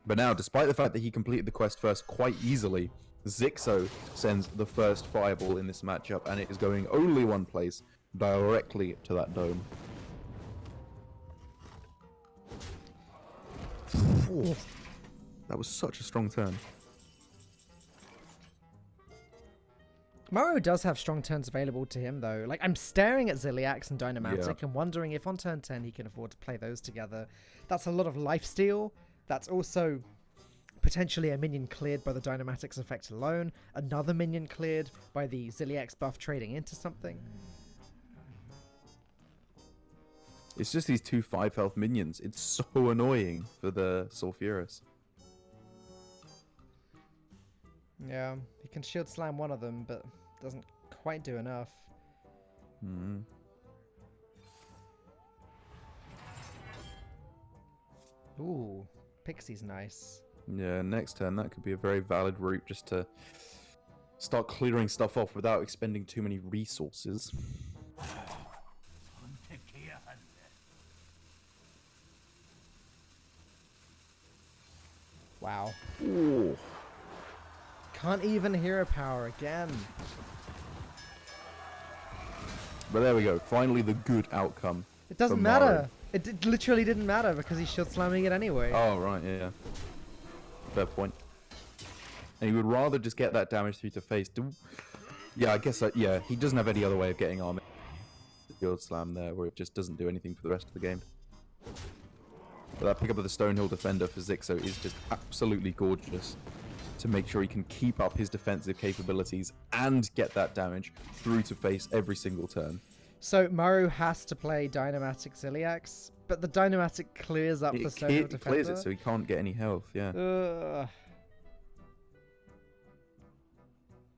But now, despite the fact that he completed the quest first quite easily, Zixo sends the first fireball in this matchup, and it is going only one place, directly to that dome. Oh, that was such a strong turn. Mario does have strong turns available to him, though. Like, I'm staring at Ziliax and Dynamatic and wondering if on turn 10 he can afford to play those together. That's a lot of lifesteal. That's also potentially a minion cleared by the Dynamatic's effect alone. Another minion cleared by the Ziliax buff trading into something. It's just these 2 5 health minions. It's so annoying for the Sulfuras. Yeah, he can shield slam one of them, but doesn't quite do enough. Ooh, Pixie's nice. Yeah, next turn that could be a very valid route just to start clearing stuff off without expending too many resources. Wow. Ooh. Can't even hero power again. But there we go. Finally, the good outcome. It doesn't for matter. Mario. It literally didn't matter because he's shield slamming it anyway. Oh, right, yeah. Fair point. And he would rather just get that damage through to face. Yeah, I guess that, yeah, he doesn't have any other way of getting armor. Shield slam there, where it just doesn't do anything for the rest of the game. But that pickup of the Stonehill Defender for Zixo is just absolutely gorgeous to make sure he can keep up his defensive capabilities and get that damage through to face every single turn. So Maru has to play Dynamatic Ziliax, but the Dynamatic clears up the Stonehill Defender. It clears it, so he can't get any health, yeah.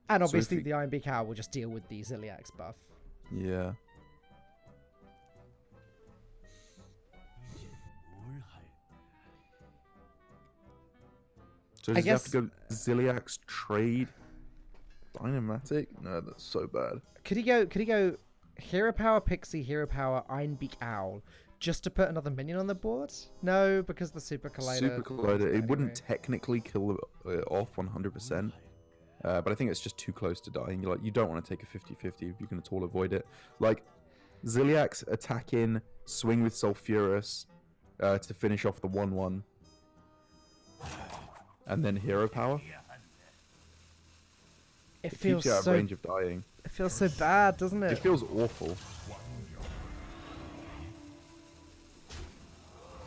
And obviously the Iron Beak Owl will just deal with the Ziliax buff. Yeah. So does he have to go Ziliax trade Dynamatic? No, that's so bad. Could he go Hero Power Pixie, Hero Power Iron Beak Owl just to put another minion on the board? No, because the Super Collider. Super Collider, it wouldn't technically kill it off 100%. But I think it's just too close to dying. You don't want to take a 50-50 if you can at all avoid it. Like, Ziliax attack in, swing with Sulfuras to finish off the 1-1. And then Hero Power. It feels keeps you out so of range of dying. It feels so bad, doesn't it? It feels awful.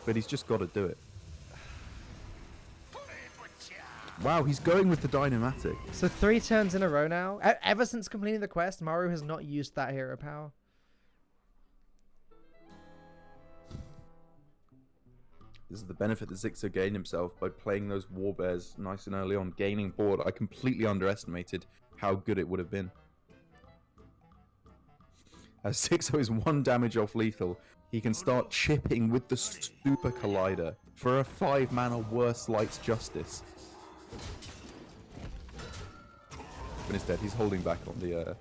But he's just got to do it. Wow, he's going with the Dynamatic. So 3 turns in a row now. Ever since completing the quest, Maru has not used that hero power. This is the benefit that Zixo gained himself by playing those Warbears nice and early on, gaining board. I completely underestimated how good it would have been. As Zixo is 1 damage off lethal, he can start chipping with the Super Collider for a 5-mana Worse Light's Justice. But instead, he's holding back on the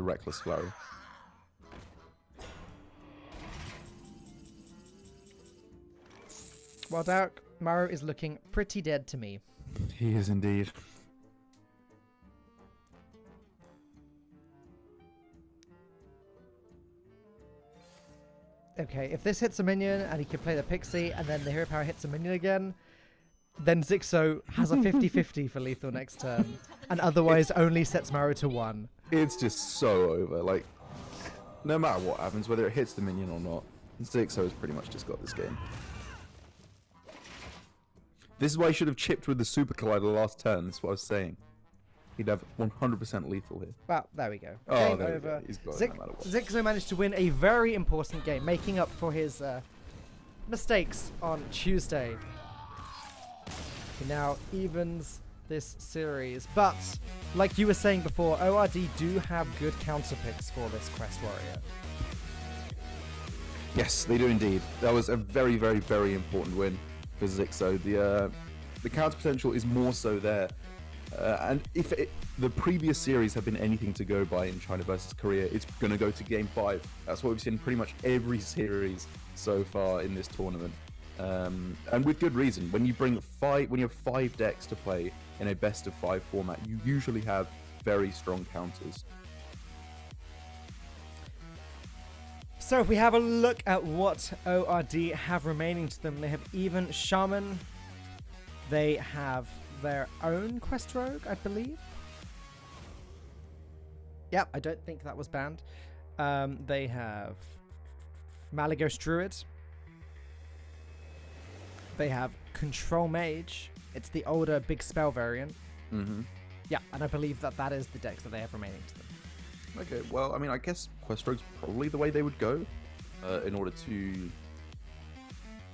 Reckless Flurry. Well, Dark, Maru is looking pretty dead to me. He is indeed. Okay, if this hits a minion and he can play the Pixie and then the hero power hits a minion again, then Zixo has a 50-50 for lethal next turn, and otherwise only sets Maru to 1. It's just so over. Like, no matter what happens, whether it hits the minion or not, Zixo has pretty much just got this game. This is why he should have chipped with the Super Collider last turn. That's what I was saying. He'd have 100% lethal here. Well, there we go. Oh, Game there over. we go. He's got it no matter what. Zixo managed to win a very important game, making up for his mistakes on Tuesday. He now evens this series. But, like you were saying before, ORD do have good counter picks for this Quest Warrior. Yes, they do indeed. That was a very, very, very important win for Zixo. The counter potential is more so there. And if the previous series have been anything to go by in China versus Korea, it's going to go to Game 5. That's what we've seen in pretty much every series so far in this tournament. And with good reason. When you have 5 decks to play in a best of 5 format, you usually have very strong counters. So if we have a look at what ORD have remaining to them, they have even Shaman. They have their own Quest Rogue, I believe. Yep, I don't think that was banned. They have Malygos Druid. They have Control Mage. It's the older big spell variant. Mm-hmm. Yeah, and I believe that is the decks that they have remaining to them. Okay, well, I mean, I guess Quest Rogue's probably the way they would go in order to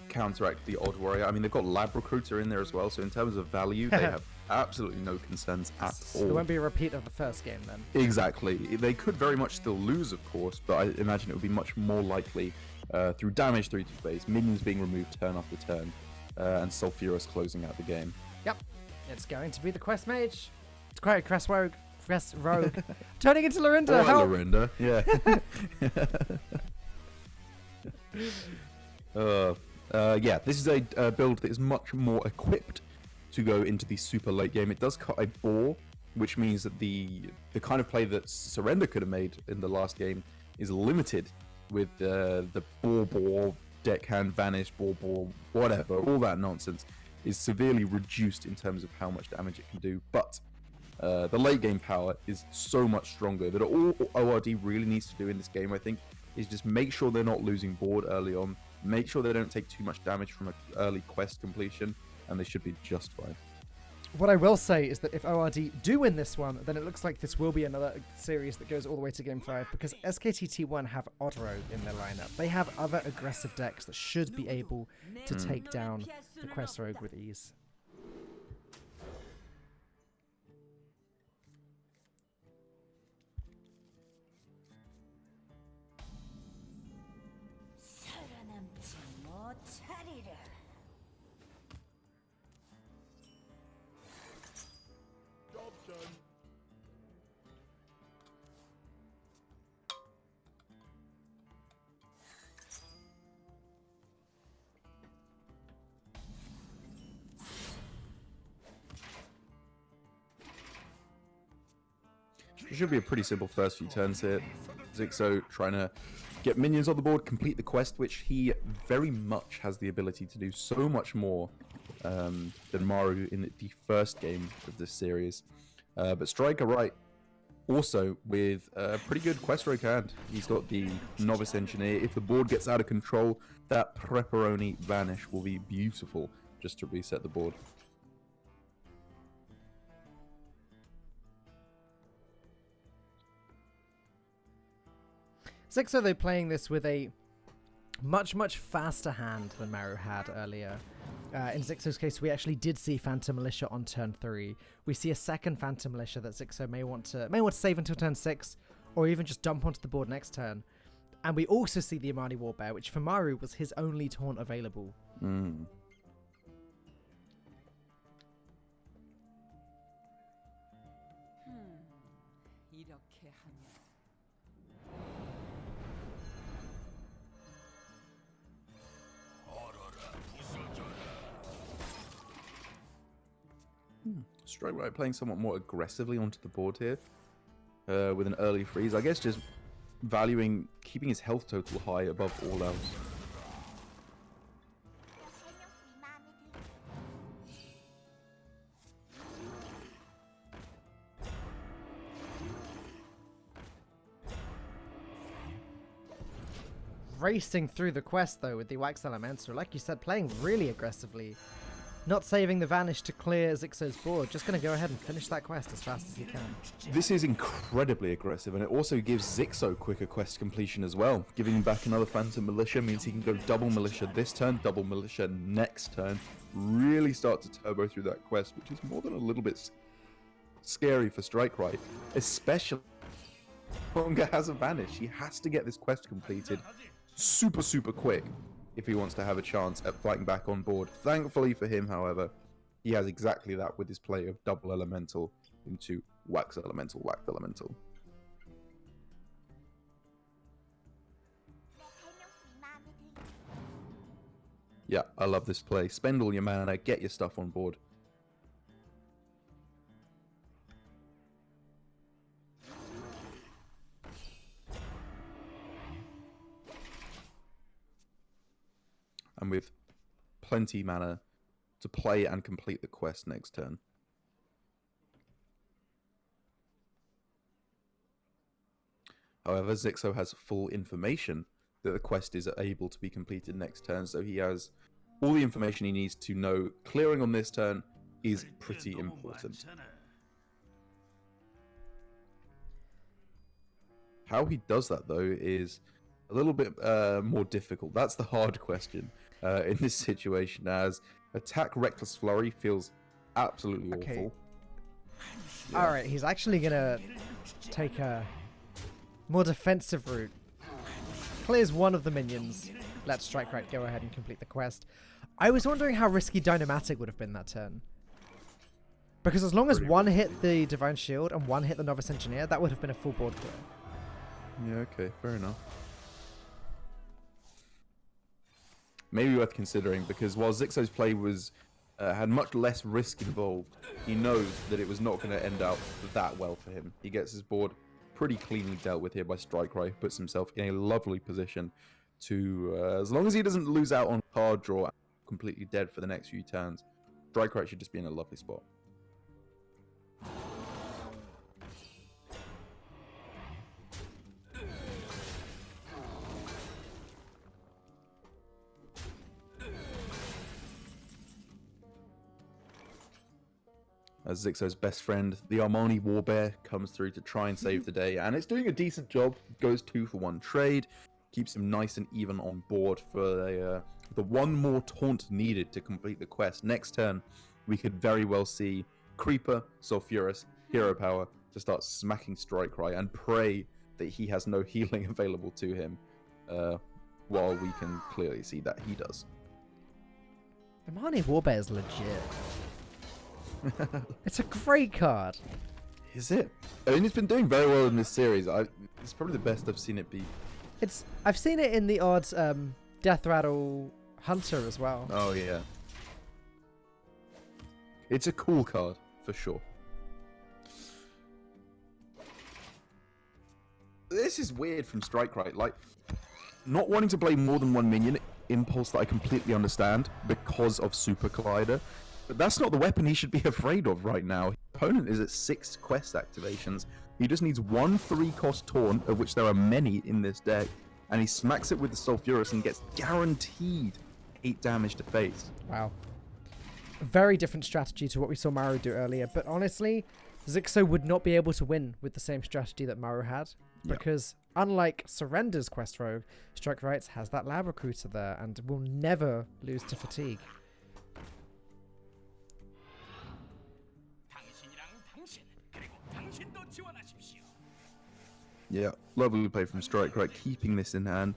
counteract the Odd Warrior. I mean, they've got Lab Recruiter in there as well, so in terms of value, they have absolutely no concerns at all. There won't be a repeat of the first game then. Exactly. They could very much still lose, of course, but I imagine it would be much more likely through damage through to face, minions being removed turn after turn, and Sulfuros closing out the game. Yep, it's going to be the Quest Mage. It's quite a Quest Rogue. Turning into Lorinda. Or Lorinda, yeah. Yeah, this is a build that is much more equipped to go into the super late game. It does cut a bore, which means that the kind of play that Surrender could have made in the last game is limited with the bore, deckhand, vanish, bore, whatever, all that nonsense is severely reduced in terms of how much damage it can do. But the late game power is so much stronger that all ORD really needs to do in this game, I think, is just make sure they're not losing board early on, make sure they don't take too much damage from an early quest completion, and they should be just fine. What I will say is that if ORD do win this one, then it looks like this will be another series that goes all the way to Game 5, because SKT T1 have Odd Rogue in their lineup. They have other aggressive decks that should be able to take down the Quest Rogue with ease. It should be a pretty simple first few turns here. Zixo trying to get minions on the board, complete the quest, which he very much has the ability to do so much more than Maru in the first game of this series. But Striker right, also with a pretty good quest rogue hand. He's got the Novice Engineer. If the board gets out of control, that Pepperoni Vanish will be beautiful just to reset the board. Zixo, though, playing this with a much faster hand than Maru had earlier. In Zixo's case, we actually did see Phantom Militia on turn 3. We see a second Phantom Militia that Zixo may want to save until turn 6, or even just dump onto the board next turn. And we also see the Imani Warbear, which for Maru was his only taunt available. Strike right playing somewhat more aggressively onto the board here with an early freeze. I guess just keeping his health total high above all else. Racing through the quest, though, with the Wax Elemental. Like you said, playing really aggressively. Not saving the Vanish to clear Zixo's board. Just going to go ahead and finish that quest as fast as he can. This is incredibly aggressive, and it also gives Zixo quicker quest completion as well. Giving him back another Phantom Militia means he can go double Militia this turn, double Militia next turn. Really start to turbo through that quest, which is more than a little bit scary for Strike Right. Especially Longer has a Vanish. He has to get this quest completed super quick if he wants to have a chance at fighting back on board. Thankfully for him, however, he has exactly that with his play of double Elemental into Wax Elemental, Wax Elemental. Yeah, I love this play. Spend all your mana, get your stuff on board. And with plenty mana to play and complete the quest next turn. However, Zixo has full information that the quest is able to be completed next turn, so he has all the information he needs to know clearing on this turn is pretty important. How he does that, though, is a little bit more difficult. That's the hard question in this situation, as attack Reckless Flurry feels absolutely awful. Yeah. Alright, he's actually going to take a more defensive route. Clears one of the minions. Let Strike Right go ahead and complete the quest. I was wondering how risky Dynamatic would have been that turn. Because as long as one hit the Divine Shield and one hit the Novice Engineer, that would have been a full board clear. Yeah, okay, fair enough. Maybe worth considering, because while Zixo's play was had much less risk involved, he knows that it was not going to end out that well for him. He gets his board pretty cleanly dealt with here by Strike Right, puts himself in a lovely position to, as long as he doesn't lose out on card draw, completely dead for the next few turns, Strike Right should just be in a lovely spot. As Zixo's best friend, the Armani Warbear, comes through to try and save the day, and it's doing a decent job. Goes 2 for 1 trade, keeps him nice and even on board for the one more taunt needed to complete the quest. Next turn, we could very well see Creeper, Sulfurous, Hero Power to start smacking Strike Right and pray that he has no healing available to him, while we can clearly see that he does. Armani Warbear is legit. It's a great card. Is it? I mean, it's been doing very well in this series. It's probably the best I've seen it be. I've seen it in the odd Death Rattle Hunter as well. Oh yeah. It's a cool card for sure. This is weird from Strike Right, like not wanting to play more than one minion. Impulse that I completely understand because of Super Collider. But that's not the weapon he should be afraid of right now. His opponent is at 6 quest activations. He just needs 1 3-cost taunt, of which there are many in this deck, and he smacks it with the Sulfurous and gets guaranteed 8 damage to face. Wow. A very different strategy to what we saw Maru do earlier, but honestly, Zixo would not be able to win with the same strategy that Maru had, because unlike Surrender's Quest Rogue, Strike Right has that Lab Recruiter there and will never lose to Fatigue. Yeah, lovely play from Strike Right, keeping this in hand.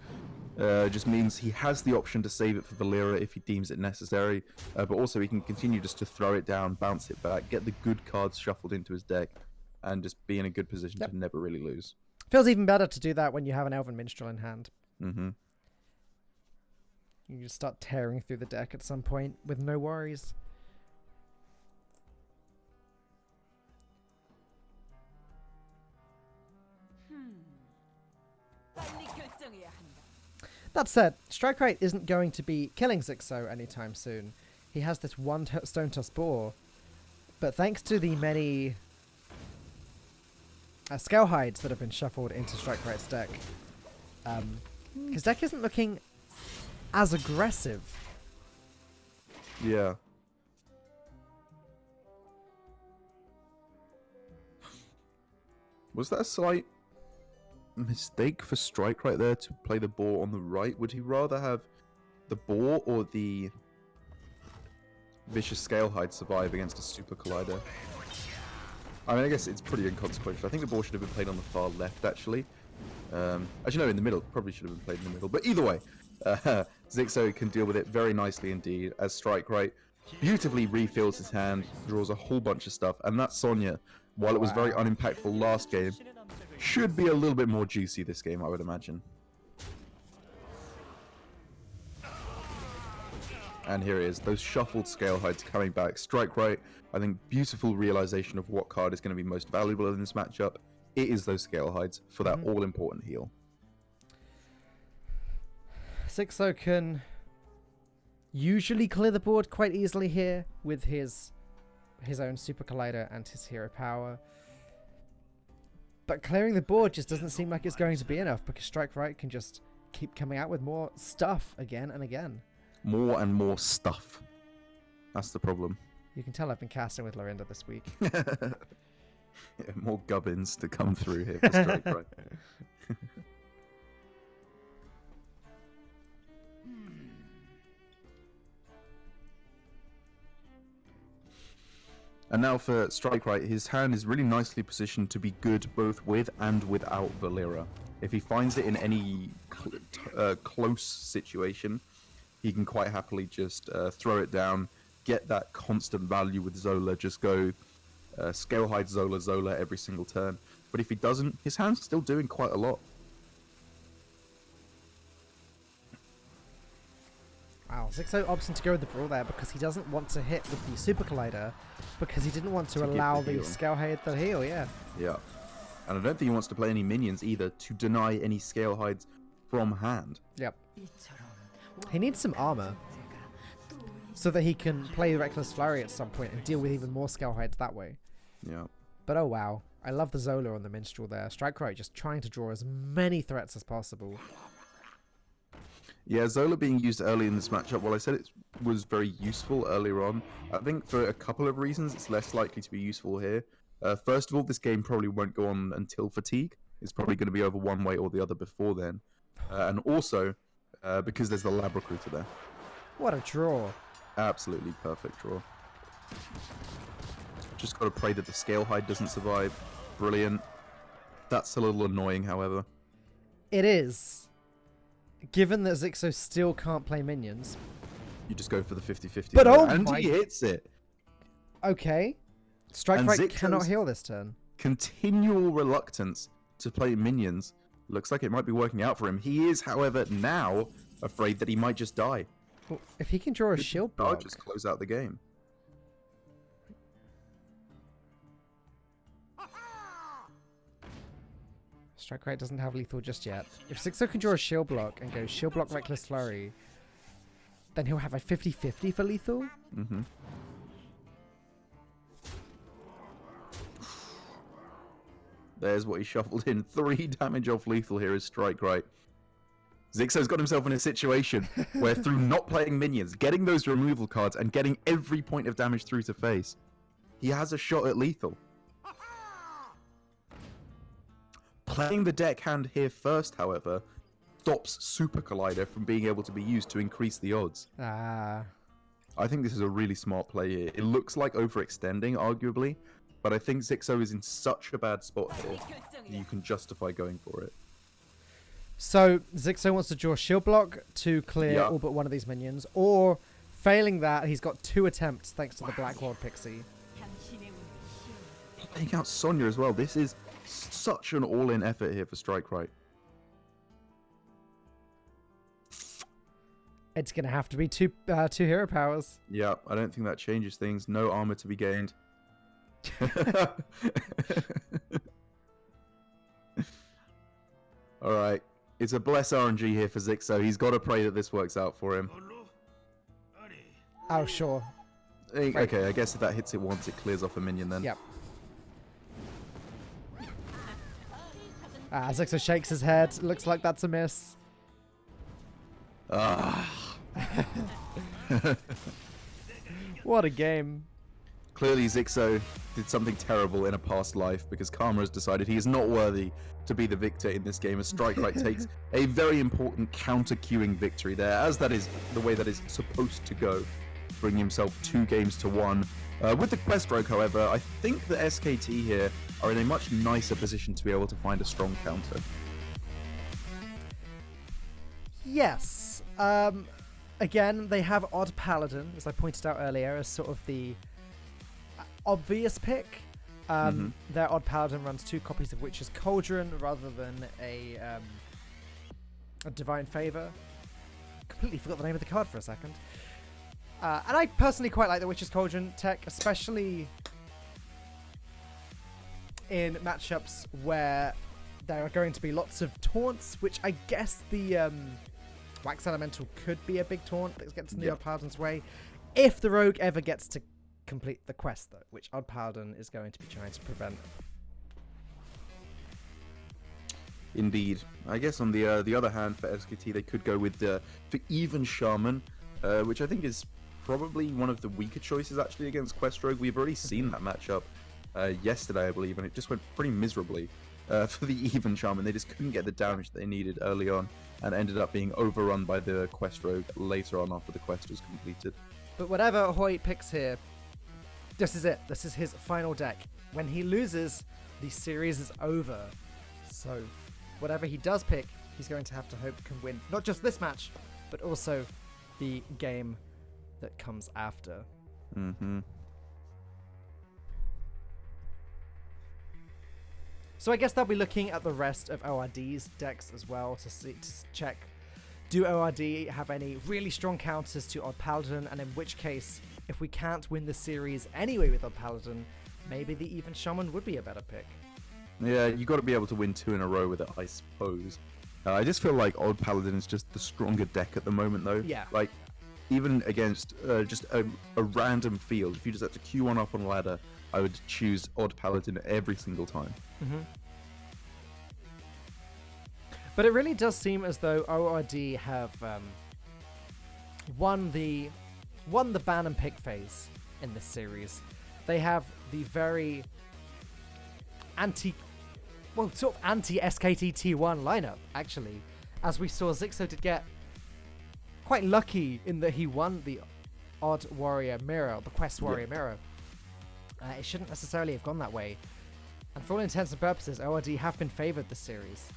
Just means he has the option to save it for Valera if he deems it necessary, but also he can continue just to throw it down, bounce it back, get the good cards shuffled into his deck, and just be in a good position to never really lose. Feels even better to do that when you have an Elven Minstrel in hand. Mm-hmm. You just start tearing through the deck at some point with no worries. That said, Strike Right isn't going to be killing Zixo anytime soon. He has this one Stone Toss Boar, but thanks to the many Scale Hides that have been shuffled into Strike Right's deck, his deck isn't looking as aggressive. Yeah. Was that a slight mistake for Strike Right there to play the boar on the right? Would he rather have the boar or the Vicious Scalehide survive against a Super Collider? I mean, I guess it's pretty inconsequential. I think the boar should have been played on the far left, actually. Actually, no, in the middle. Probably should have been played in the middle. But either way, Zixo can deal with it very nicely indeed, as Strike Right beautifully refills his hand, draws a whole bunch of stuff, and that Sonya, while it was very unimpactful last game, should be a little bit more juicy this game, I would imagine. And here it is, those shuffled scale heights coming back. Strike right, I think beautiful realization of what card is going to be most valuable in this matchup. It is those scale heights for that all-important heal. Zixo can usually clear the board quite easily here with his own Super Collider and his Hero Power. But clearing the board just doesn't seem like it's going to be enough, because Strike Right can just keep coming out with more stuff again and again. More and more stuff. That's the problem. You can tell I've been casting with Lorinda this week. Yeah, more gubbins to come through here for Strike Right. And now for Strike Right, his hand is really nicely positioned to be good both with and without Valera. If he finds it in any close situation, he can quite happily just throw it down, get that constant value with Zola, just go scale height Zola every single turn. But if he doesn't, his hand's still doing quite a lot. Wow, Zixo opting to go with the Brawl there because he doesn't want to hit with the Super Collider, because he didn't want to allow the Scale Height the heal, yeah. Yeah. And I don't think he wants to play any minions either to deny any Scale Hides from hand. Yep. He needs some armor so that he can play Reckless Flurry at some point and deal with even more Scale Hides that way. Yeah. But oh wow, I love the Zola on the Minstrel there. Strike Right just trying to draw as many threats as possible. Yeah, Zola being used early in this matchup, well, I said it was very useful earlier on. I think for a couple of reasons, it's less likely to be useful here. First of all, this game probably won't go on until Fatigue. It's probably going to be over one way or the other before then. And also, because there's the Lab Recruiter there. What a draw. Absolutely perfect draw. Just got to pray that the Scale Hide doesn't survive. Brilliant. That's a little annoying, however. It is. Given that Zixo still can't play minions. You just go for the 50-50. But oh and my... he hits it. Okay. Strike Right Zixo's cannot heal this turn. Continual reluctance to play minions looks like it might be working out for him. He is, however, now afraid that he might just die. Well, if he can draw a shield block... I'll just close out the game. Strike Right doesn't have lethal just yet. If Zixo can draw a shield block and go shield block Reckless Flurry, then he'll have a 50-50 for lethal? Mm-hmm. There's what he shuffled in. 3 damage off lethal here is Strike Right. Zixo's got himself in a situation where through not playing minions, getting those removal cards, and getting every point of damage through to face, he has a shot at lethal. Playing the deck hand here first, however, stops Super Collider from being able to be used to increase the odds. Ah. I think this is a really smart play here. It looks like overextending, arguably, but I think Zixo is in such a bad spot here that you can justify going for it. So, Zixo wants to draw shield block to clear all but one of these minions, or failing that, he's got 2 attempts thanks to the Black World Pixie. Playing out Sonya as well. This is such an all-in effort here for Strike Right. It's going to have to be two hero powers. Yeah, I don't think that changes things. No armor to be gained. Alright. It's a bless RNG here for Zixo. He's got to pray that this works out for him. Oh, sure. Okay, I guess if that hits it once, it clears off a minion then. Yep. Zixo shakes his head. Looks like that's a miss. What a game. Clearly Zixo did something terrible in a past life because Karma has decided he is not worthy to be the victor in this game as Strike Right takes a very important counter-queuing victory there, as that is the way that is supposed to go, bringing himself 2 games to 1. With the quest stroke, however, I think the SKT here are in a much nicer position to be able to find a strong counter. Yes. Again, they have Odd Paladin, as I pointed out earlier, as sort of the obvious pick. Their Odd Paladin runs 2 copies of Witch's Cauldron rather than a Divine Favor. Completely forgot the name of the card for a second. And I personally quite like the Witch's Cauldron tech, especially in matchups where there are going to be lots of taunts, which I guess the Wax Elemental could be a big taunt that gets in the Odd Paladin's way. If the Rogue ever gets to complete the quest, though, which Odd Paladin is going to be trying to prevent. Indeed. I guess on the other hand, for SKT, they could go with the Even Shaman, which I think is probably one of the weaker choices actually against Quest Rogue. We've already seen that matchup yesterday, I believe, and it just went pretty miserably for the Even Shaman. They just couldn't get the damage they needed early on and ended up being overrun by the Quest Rogue later on after the quest was completed. But whatever Hoy picks here, this is it. This is his final deck. When he loses, the series is over. So whatever he does pick, he's going to have to hope can win not just this match, but also the game that comes after. Mm-hmm. So I guess they'll be looking at the rest of ORD's decks as well to check, do ORD have any really strong counters to Odd Paladin, and in which case, if we can't win the series anyway with Odd Paladin, maybe the Even Shaman would be a better pick. Yeah, you got to be able to win 2 in a row with it, I suppose. I just feel like Odd Paladin is just the stronger deck at the moment, though. Yeah. Like, even against just a random field, if you just had to queue one up on a ladder, I would choose Odd Paladin every single time. Mm-hmm. But it really does seem as though ORD have won the ban and pick phase in this series. They have the very sort of anti-SKT T1 lineup, actually. As we saw, Zixo did get quite lucky in that he won the Odd Warrior Mirror, the Quest Warrior Mirror. It shouldn't necessarily have gone that way. And for all intents and purposes, ORD have been favored this series.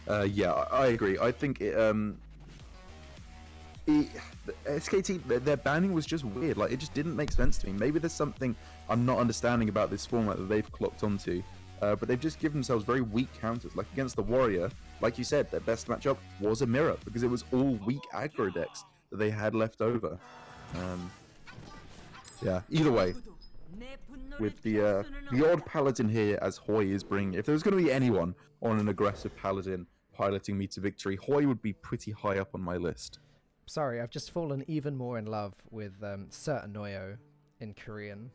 Yeah, I agree. I think SKT, their banning was just weird. Like, it just didn't make sense to me. Maybe there's something I'm not understanding about this format that they've clocked onto. But they've just given themselves very weak counters. Like against the Warrior, like you said, their best matchup was a mirror because it was all weak aggro decks that they had left over. Yeah, either way, with the Odd Paladin here as Hoy is bringing, if there was going to be anyone on an aggressive Paladin piloting me to victory, Hoy would be pretty high up on my list. Sorry, I've just fallen even more in love with Sir Anoyo in Korean.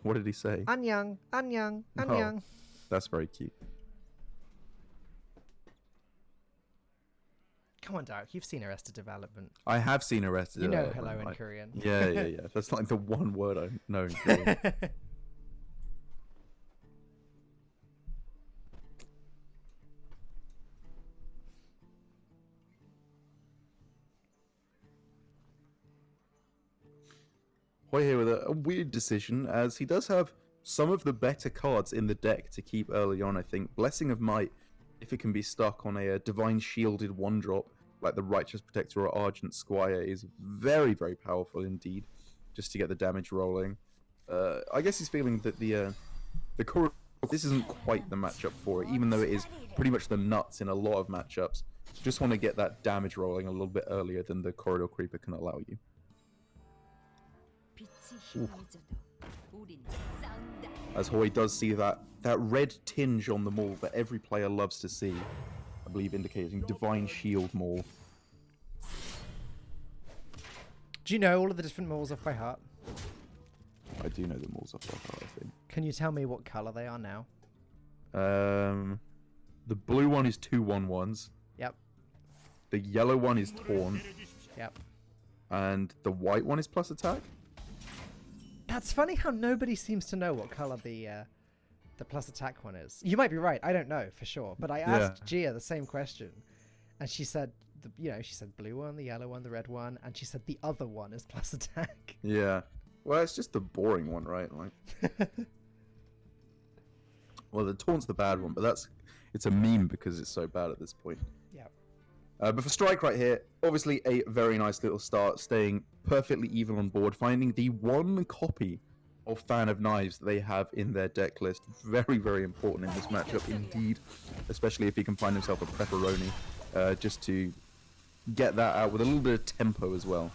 What did he say? Annyeong, annyeong, annyeong. Oh, that's very cute. Come on, Derek, you've seen Arrested Development. I have seen Arrested Development. You know hello in Korean. Yeah. That's like the one word I know in Korean. Hoy here with a weird decision, as he does have some of the better cards in the deck to keep early on, I think. Blessing of Might, if it can be stuck on a Divine Shielded 1-drop, like the Righteous Protector or Argent Squire, is very, very powerful indeed, just to get the damage rolling. I guess he's feeling that the Corridor, this isn't quite the matchup for it, even though it is pretty much the nuts in a lot of matchups. Just want to get that damage rolling a little bit earlier than the Corridor Creeper can allow you. Ooh. As Hoy does see that red tinge on the maul that every player loves to see, I believe indicating Divine Shield maul. Do you know all of the different mauls off by heart? I do know the mauls off by heart, I think. Can you tell me what colour they are now? The blue one is 2/1/1s. Yep. The yellow one is Taunt. Yep. And the white one is plus attack? That's funny how nobody seems to know what colour the plus attack one is. You might be right. I don't know for sure. But I asked Gia the same question, and she said, she said blue one, the yellow one, the red one, and she said the other one is plus attack. Yeah. Well, it's just the boring one, right? Like, well, the Taunt's the bad one, but it's a meme because it's so bad at this point. Yeah. But for Strike right here, obviously a very nice little start, staying perfectly even on board, finding the one copy of Fan of Knives that they have in their deck list. Very, very important in this matchup indeed, especially if he can find himself a Pepperoni, just to get that out with a little bit of tempo as well.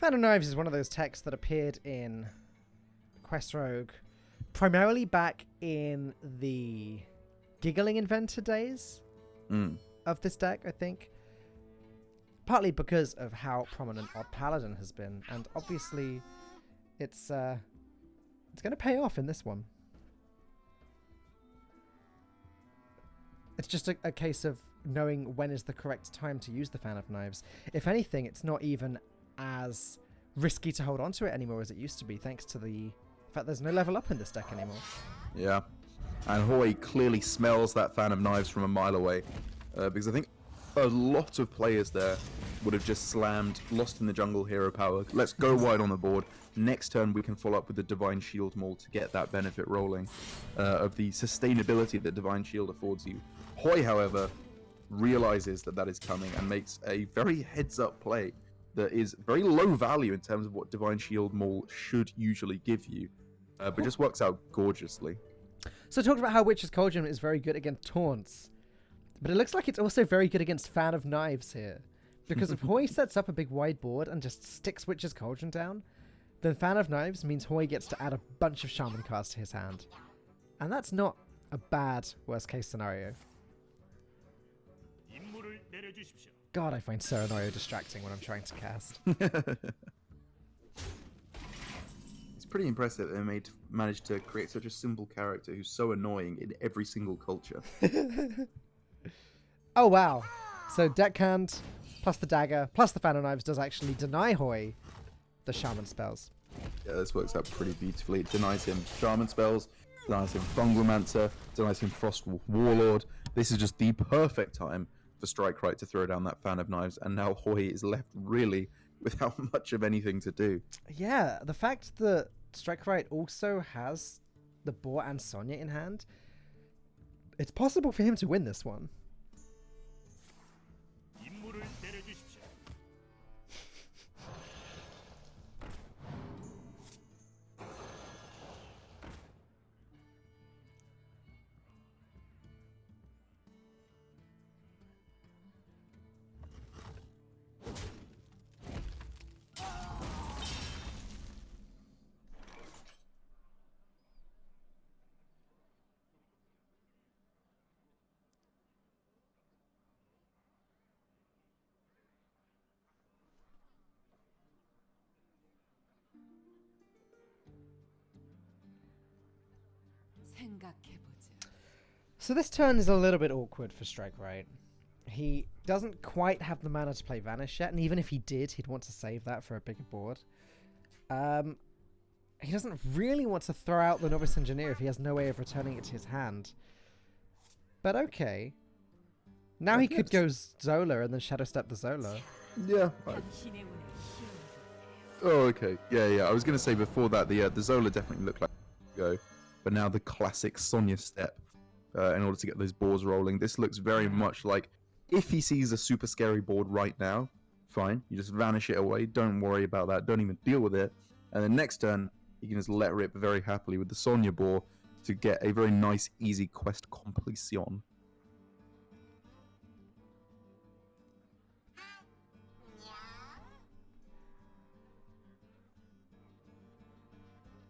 Fan of Knives is one of those texts that appeared in Quest Rogue primarily back in the Giggling Inventor days of this deck, I think. Partly because of how prominent Odd Paladin has been, and obviously it's going to pay off in this one. It's just a case of knowing when is the correct time to use the Fan of Knives. If anything, it's not even as risky to hold on to it anymore as it used to be, thanks to the fact there's no level up in this deck anymore. Yeah. And Hoy clearly smells that Fan of Knives from a mile away. Because I think a lot of players there would have just slammed Lost in the Jungle hero power. Let's go wide on the board. Next turn we can follow up with the Divine Shield Maul to get that benefit rolling of the sustainability that Divine Shield affords you. Hoy, however, realizes that that is coming and makes a very heads-up play that is very low value in terms of what Divine Shield Maul should usually give you, but just works out gorgeously. So talked about how Witch's Cauldron is very good against taunts, but it looks like it's also very good against Fan of Knives here. Because if Hoy sets up a big wide board and just sticks Witch's Cauldron down, then Fan of Knives means Hoy gets to add a bunch of Shaman cards to his hand. And that's not a bad worst case scenario. God, I find Serenio distracting when I'm trying to cast. It's pretty impressive that they managed to create such a simple character who's so annoying in every single culture. Oh, wow. So Deckhand, plus the Dagger, plus the Fan of Knives does actually deny Hoy the Shaman spells. Yeah, this works out pretty beautifully. It denies him Shaman spells, denies him Fungalmancer, denies him Frostwolf Warlord. This is just the perfect time for Strike-Right to throw down that Fan of Knives, and now Hoy is left really without much of anything to do. Yeah, the fact that Strike-Right also has the Boar and Sonya in hand, it's possible for him to win this one. So this turn is a little bit awkward for Strike-Right. He doesn't quite have the mana to play Vanish yet, and even if he did, he'd want to save that for a bigger board. He doesn't really want to throw out the Novice Engineer if he has no way of returning it to his hand. But okay. Now he could go Zola and then Shadow Step the Zola. Yeah. Oh, okay. Yeah. I was going to say before that, the Zola definitely looked like go, but now the classic Sonya step in order to get those boards rolling. This looks very much like if he sees a super scary board right now, fine. You just vanish it away. Don't worry about that. Don't even deal with it. And then next turn, you can just let rip very happily with the Sonya board to get a very nice, easy quest completion.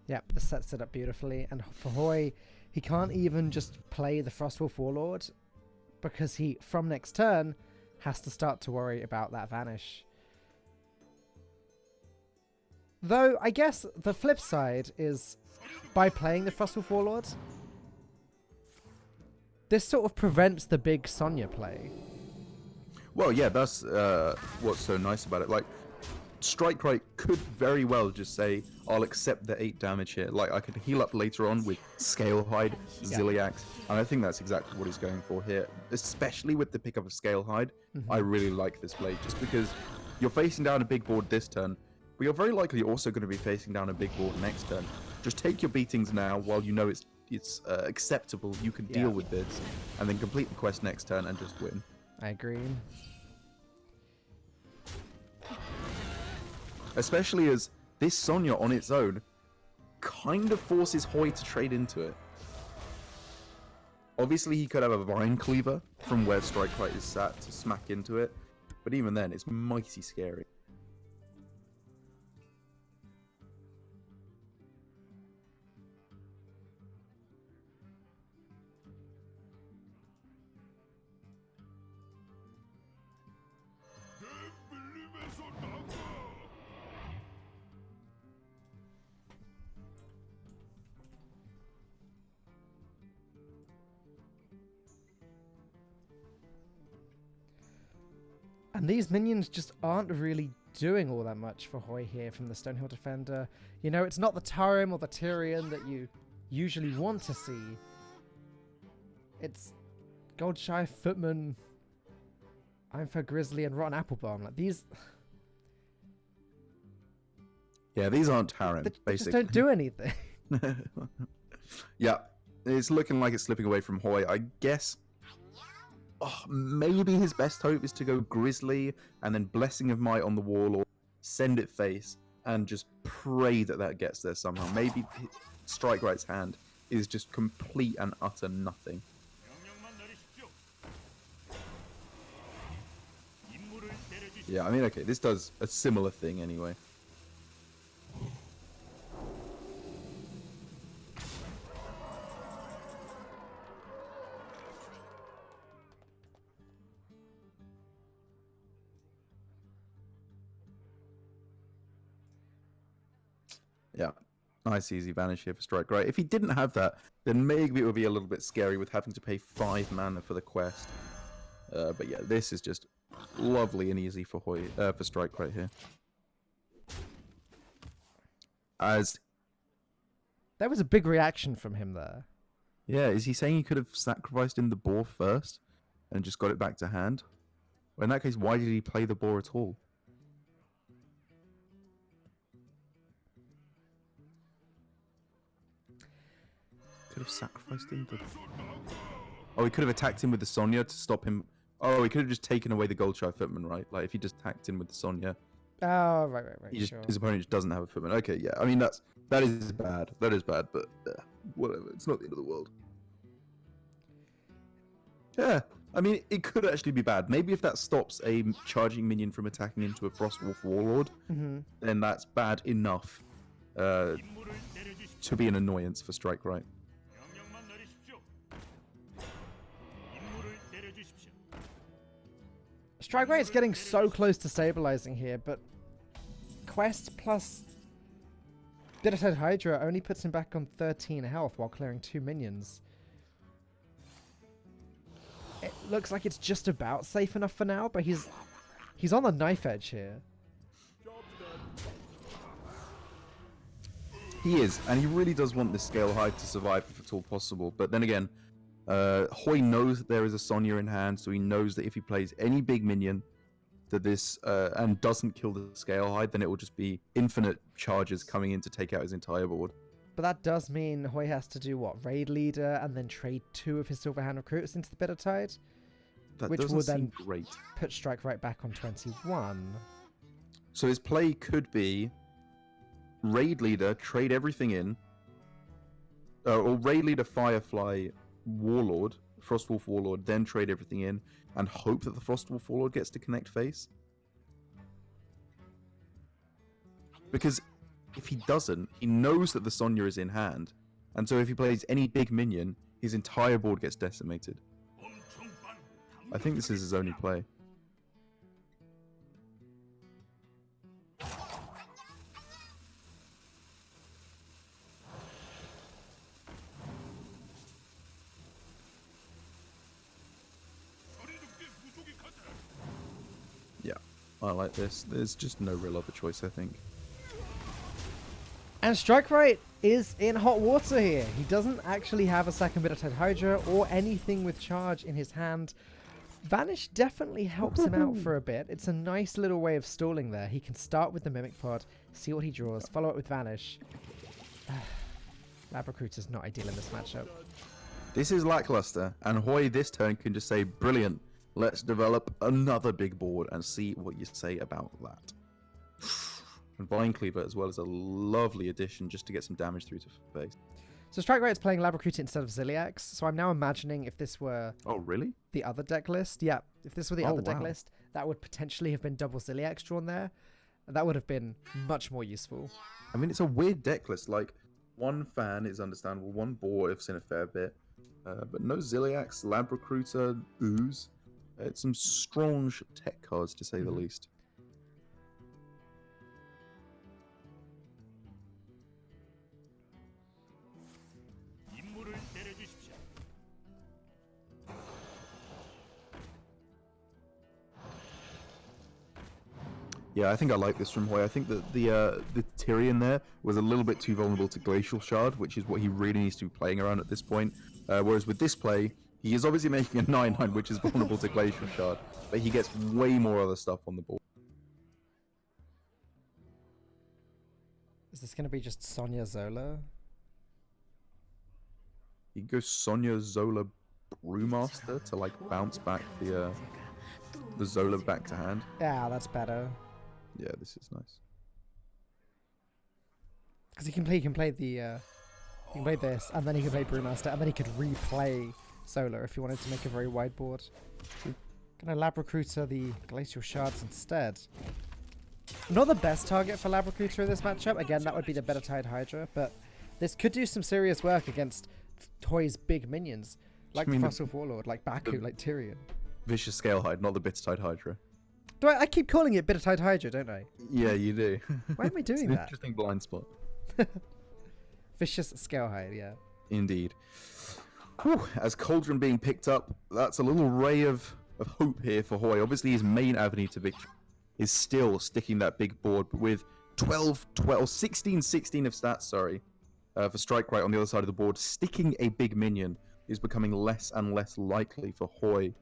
Yep, this sets it up beautifully. And for Hoy, he can't even just play the Frostwolf Warlord because he, from next turn, has to start to worry about that Vanish. Though, I guess the flip side is, by playing the Frostwolf Warlord, this sort of prevents the big Sonya play. Well, yeah, that's what's so nice about it. Like, Strike-Right could very well just say, I'll accept the 8 damage here. Like, I could heal up later on with Scalehide, Ziliax, and I think that's exactly what he's going for here. Especially with the pickup of Scalehide, I really like this play, just because you're facing down a big board this turn, but you're very likely also going to be facing down a big board next turn. Just take your beatings now while you know it's acceptable, you can deal with this, and then complete the quest next turn and just win. I agree. Especially as this Sonya on its own kind of forces Hoy to trade into it. Obviously, he could have a Vine Cleaver from where Strike-Right is sat to smack into it, but even then, it's mighty scary. And these minions just aren't really doing all that much for Hoi here from the Stonehill Defender. You know, it's not the Tarim or the Tyrion that you usually want to see. It's Goldshy, Footman, Ironfur Grizzly, and Rotten Applebaum. Like these... Yeah, these aren't Tarim, They basically. just don't do anything. Yeah, it's looking like it's slipping away from Hoi. I guess maybe his best hope is to go Grizzly and then Blessing of Might on the Warlord, send it face, and just pray that that gets there somehow. Maybe Strike Right's hand is just complete and utter nothing. Yeah, I mean, okay, this does a similar thing anyway. Yeah, nice easy vanish here for Strike Right. If he didn't have that, then maybe it would be a little bit scary with having to pay 5 mana for the quest. But yeah, this is just lovely and easy for for Strike Right here. As There was a big reaction from him there. yeah, is he saying he could have sacrificed in the boar first and just got it back to hand? Well, in that case, why did he play the boar at all? Could have sacrificed him. Oh, he could have attacked him with the Sonya to stop him. Oh, he could have just taken away the Goldshy Footman, right? Like if he just attacked him with the Sonya, Oh, right, sure. his opponent just doesn't have a Footman. Okay, yeah. I mean that is bad. That is bad, but whatever. It's not the end of the world. Yeah, I mean it could actually be bad. Maybe if that stops a charging minion from attacking into a Frostwolf Warlord, then that's bad enough to be an annoyance for Strike Right. Strike Rate's getting so close to stabilizing here, but Quest plus Bitterhead Hydra only puts him back on 13 health while clearing 2 minions. It looks like it's just about safe enough for now, but he's on the knife edge here. He is, and he really does want this scale high to survive if at all possible. But then again, Hoi knows that there is a Sonya in hand, so he knows that if he plays any big minion that this and doesn't kill the scale high, then it will just be infinite charges coming in to take out his entire board. But that does mean Hoi has to do what? Raid Leader and then trade 2 of his Silverhand recruits into the Bitter Tide? That which doesn't will seem then great. Put Strike Right back on 21. So his play could be Raid Leader, trade everything in, or Raid Leader, Firefly, Warlord, Frostwolf Warlord, then trade everything in, and hope that the Frostwolf Warlord gets to connect face. Because if he doesn't, he knows that the Sonya is in hand, and so if he plays any big minion, his entire board gets decimated. I think this is his only play. Yeah, I like this. There's just no real other choice, I think. And Strike Right is in hot water here. He doesn't actually have a second Bitterhead Hydra or anything with charge in his hand. Vanish definitely helps him out for a bit. It's a nice little way of stalling there. He can start with the Mimic Pod, see what he draws, follow it with Vanish. Lab Recruiter's not ideal in this matchup. This is lackluster, and Hoi this turn can just say, brilliant, let's develop another big board and see what you say about that. And Vine Cleaver as well as a lovely addition just to get some damage through to face. So Strike Right is playing Lab Recruiter instead of Ziliax, so I'm now imagining if this were... Oh, really? The other deck list? Yeah, if this were the other deck list, that would potentially have been double Ziliax drawn there. And that would have been much more useful. I mean, it's a weird deck list. Like, one fan is understandable, one board I've seen a fair bit. But no Ziliax, Lab Recruiter, Ooze. It's some strong tech cards, to say the least. Yeah, I think I like this from Hoy. I think that the Tyrion there was a little bit too vulnerable to Glacial Shard, which is what he really needs to be playing around at this point. Whereas with this play, he is obviously making a 9/9, which is vulnerable to Glacial Shard, but he gets way more other stuff on the board. Is this going to be just Sonya Zola? He goes Sonya Zola Brewmaster to like bounce back the Zola back to hand. Yeah, that's better. Yeah, this is nice. Because he can play the he can play this, and then he can play Brewmaster, and then he could replay Solar if he wanted to make a very wide board. Gonna Lab Recruiter the Glacial Shards instead. Not the best target for Lab Recruiter in this matchup. Again, that would be the better Tide Hydra, but this could do some serious work against Toy's big minions, like Fossil Warlord, like Baku, like Tyrion. Vicious Scalehide, not the Bittertide Hydra. Do I keep calling it Bittertide Hydra, don't I? Yeah, you do. Why am I doing It's an that? interesting blind spot. Vicious Scalehide, yeah. Indeed. Whew, as Cauldron being picked up, that's a little ray of hope here for Hoy. Obviously, his main avenue to victory is still sticking that big board, but with 16 of stats, sorry, for Strike Right on the other side of the board, sticking a big minion is becoming less and less likely for Hoy.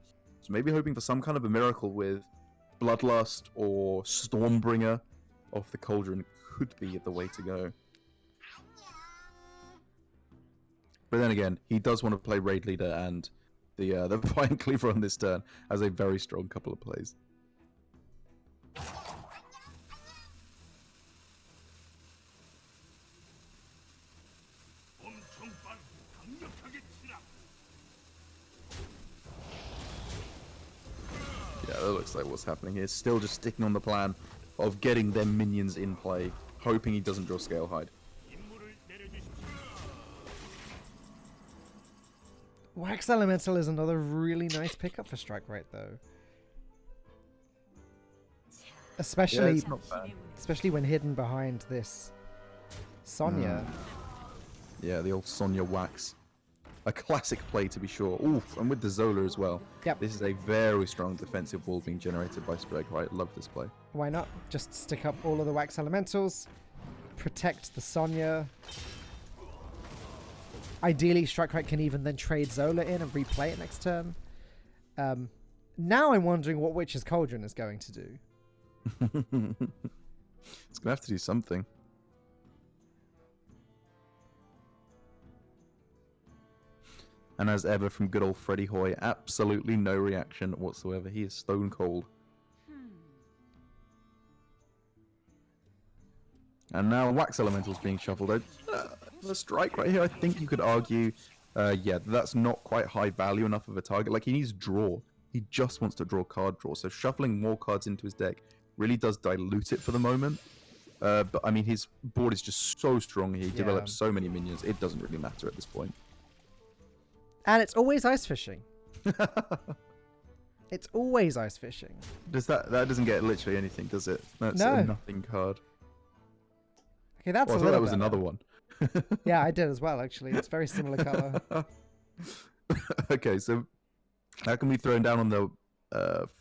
So maybe hoping for some kind of a miracle with Bloodlust or Stormbringer off the Cauldron could be the way to go. But then again, he does want to play Raid Leader, and the Violent Cleaver on this turn has a very strong couple of plays. Yeah, that looks like what's happening here. Still just sticking on the plan of getting their minions in play, hoping he doesn't draw Scalehide. Wax Elemental is another really nice pickup for Strike Right, though. Especially, it's not bad. especially when hidden behind this Sonya. Yeah, the old Sonya Wax. A classic play, to be sure. Oof, and with the Zola as well. Yep. This is a very strong defensive wall being generated by Strike Right. Love this play. Why not? Just stick up all of the Wax Elementals, protect the Sonya. Ideally, Strike Right can even then trade Zola in and replay it next turn. Now I'm wondering what Witch's Cauldron is going to do. It's going to have to do something. And as ever from good old Freddy Hoy, absolutely no reaction whatsoever. He is stone cold. And now Wax Elemental's being shuffled. The Strike Right here, I think you could argue, yeah, that's not quite high value enough of a target. Like, he needs draw. He just wants to draw card draw. So shuffling more cards into his deck really does dilute it for the moment. But, I mean, his board is just so strong. He develops so many minions. It doesn't really matter at this point. And it's always ice fishing. It's always ice fishing. Does that doesn't get literally anything, does it? That's No. a nothing card. Okay, that's Well, a I thought that little was better. another one. Yeah, I did as well, actually. It's very similar color. Okay, so how can we throw down on the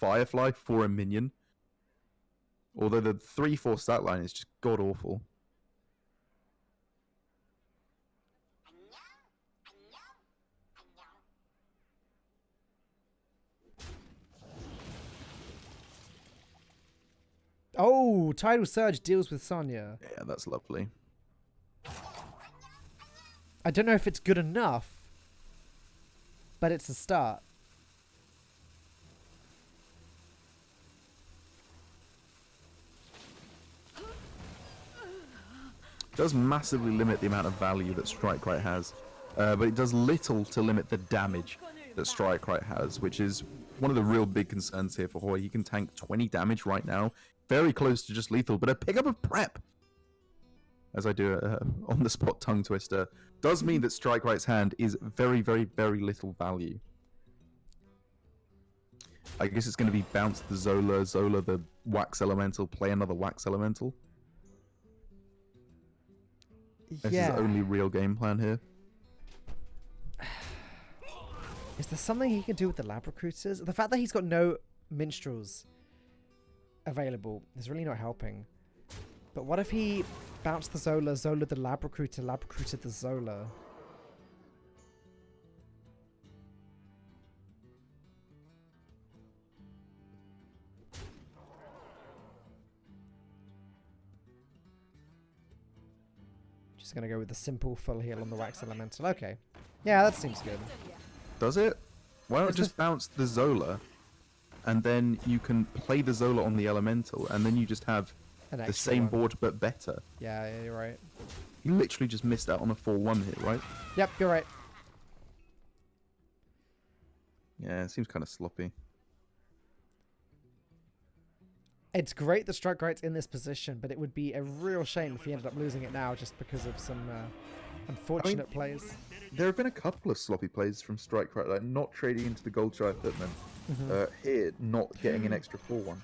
Firefly for a minion? Although the 3/4 stat line is just god awful. Oh, Tidal Surge deals with Sonya. Yeah, that's lovely. I don't know if it's good enough, but it's a start. It does massively limit the amount of value that Strike Right has, but it does little to limit the damage that Strike Right has, which is one of the real big concerns here for Hoy. He can tank 20 damage right now, very close to just lethal, but a pickup of prep, as I do on the spot tongue twister, does mean that Strike Right's hand is very, very, very little value. I guess it's going to be bounce the Zola, the Wax Elemental, play another Wax Elemental. This is the only real game plan here. Is there something he can do with the Lab Recruiters? The fact that he's got no Minstrels available is really not helping. But what if he bounced the Zola, Zola the Lab Recruiter, Lab Recruited the Zola? Just gonna go with the simple full heal on the Wax Elemental. Okay. Yeah, that seems good. Does it? Why not just bounce the Zola, and then you can play the Zola on the Elemental, and then you just have the same board but better. Yeah, you're right. You literally just missed out on a 4-1 hit, right? Yep, you're right. Yeah, it seems kind of sloppy. It's great that Strike Right's in this position, but it would be a real shame if he ended up losing it now just because of some unfortunate plays. There have been a couple of sloppy plays from Strike Right, like not trading into the Gold Shy Footman. Here, not getting an extra 4-1.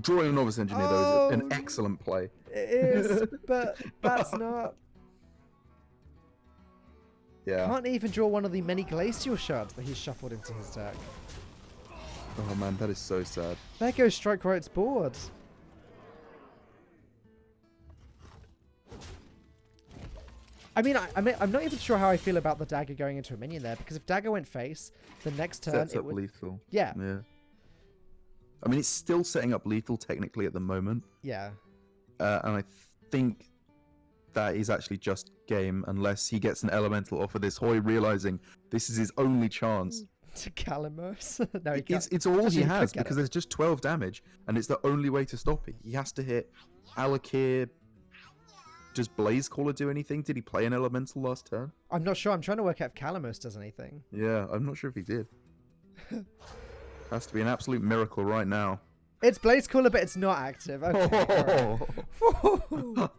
Drawing a Novice Engineer, though, is an excellent play. It is, but that's not... Yeah. Can't even draw one of the many Glacial Shards that he's shuffled into his deck. Oh man, that is so sad. There goes Strike Right's board. I'm not even sure how I feel about the dagger going into a minion there, because if dagger went face, the next turn Sets it up would... lethal. Yeah. Yeah. I mean, it's still setting up lethal technically at the moment. Yeah. And I think that is actually just game, unless he gets an elemental off of this Hoy, realizing this is his only chance. To Kalimos. No, it's all he has, because there's just 12 damage, and it's the only way to stop it. He has to hit Alakir. Does Blaze Caller do anything? Did he play an elemental last turn? I'm not sure. I'm trying to work out if Kalimos does anything. Yeah, I'm not sure if he did. Has to be an absolute miracle right now. It's Blaze Caller, but it's not active. Okay. Right.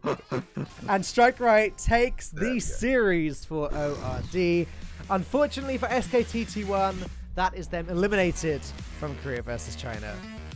And Strike Right takes the series for ORD. Unfortunately for SKT T1, that is them eliminated from Korea versus China.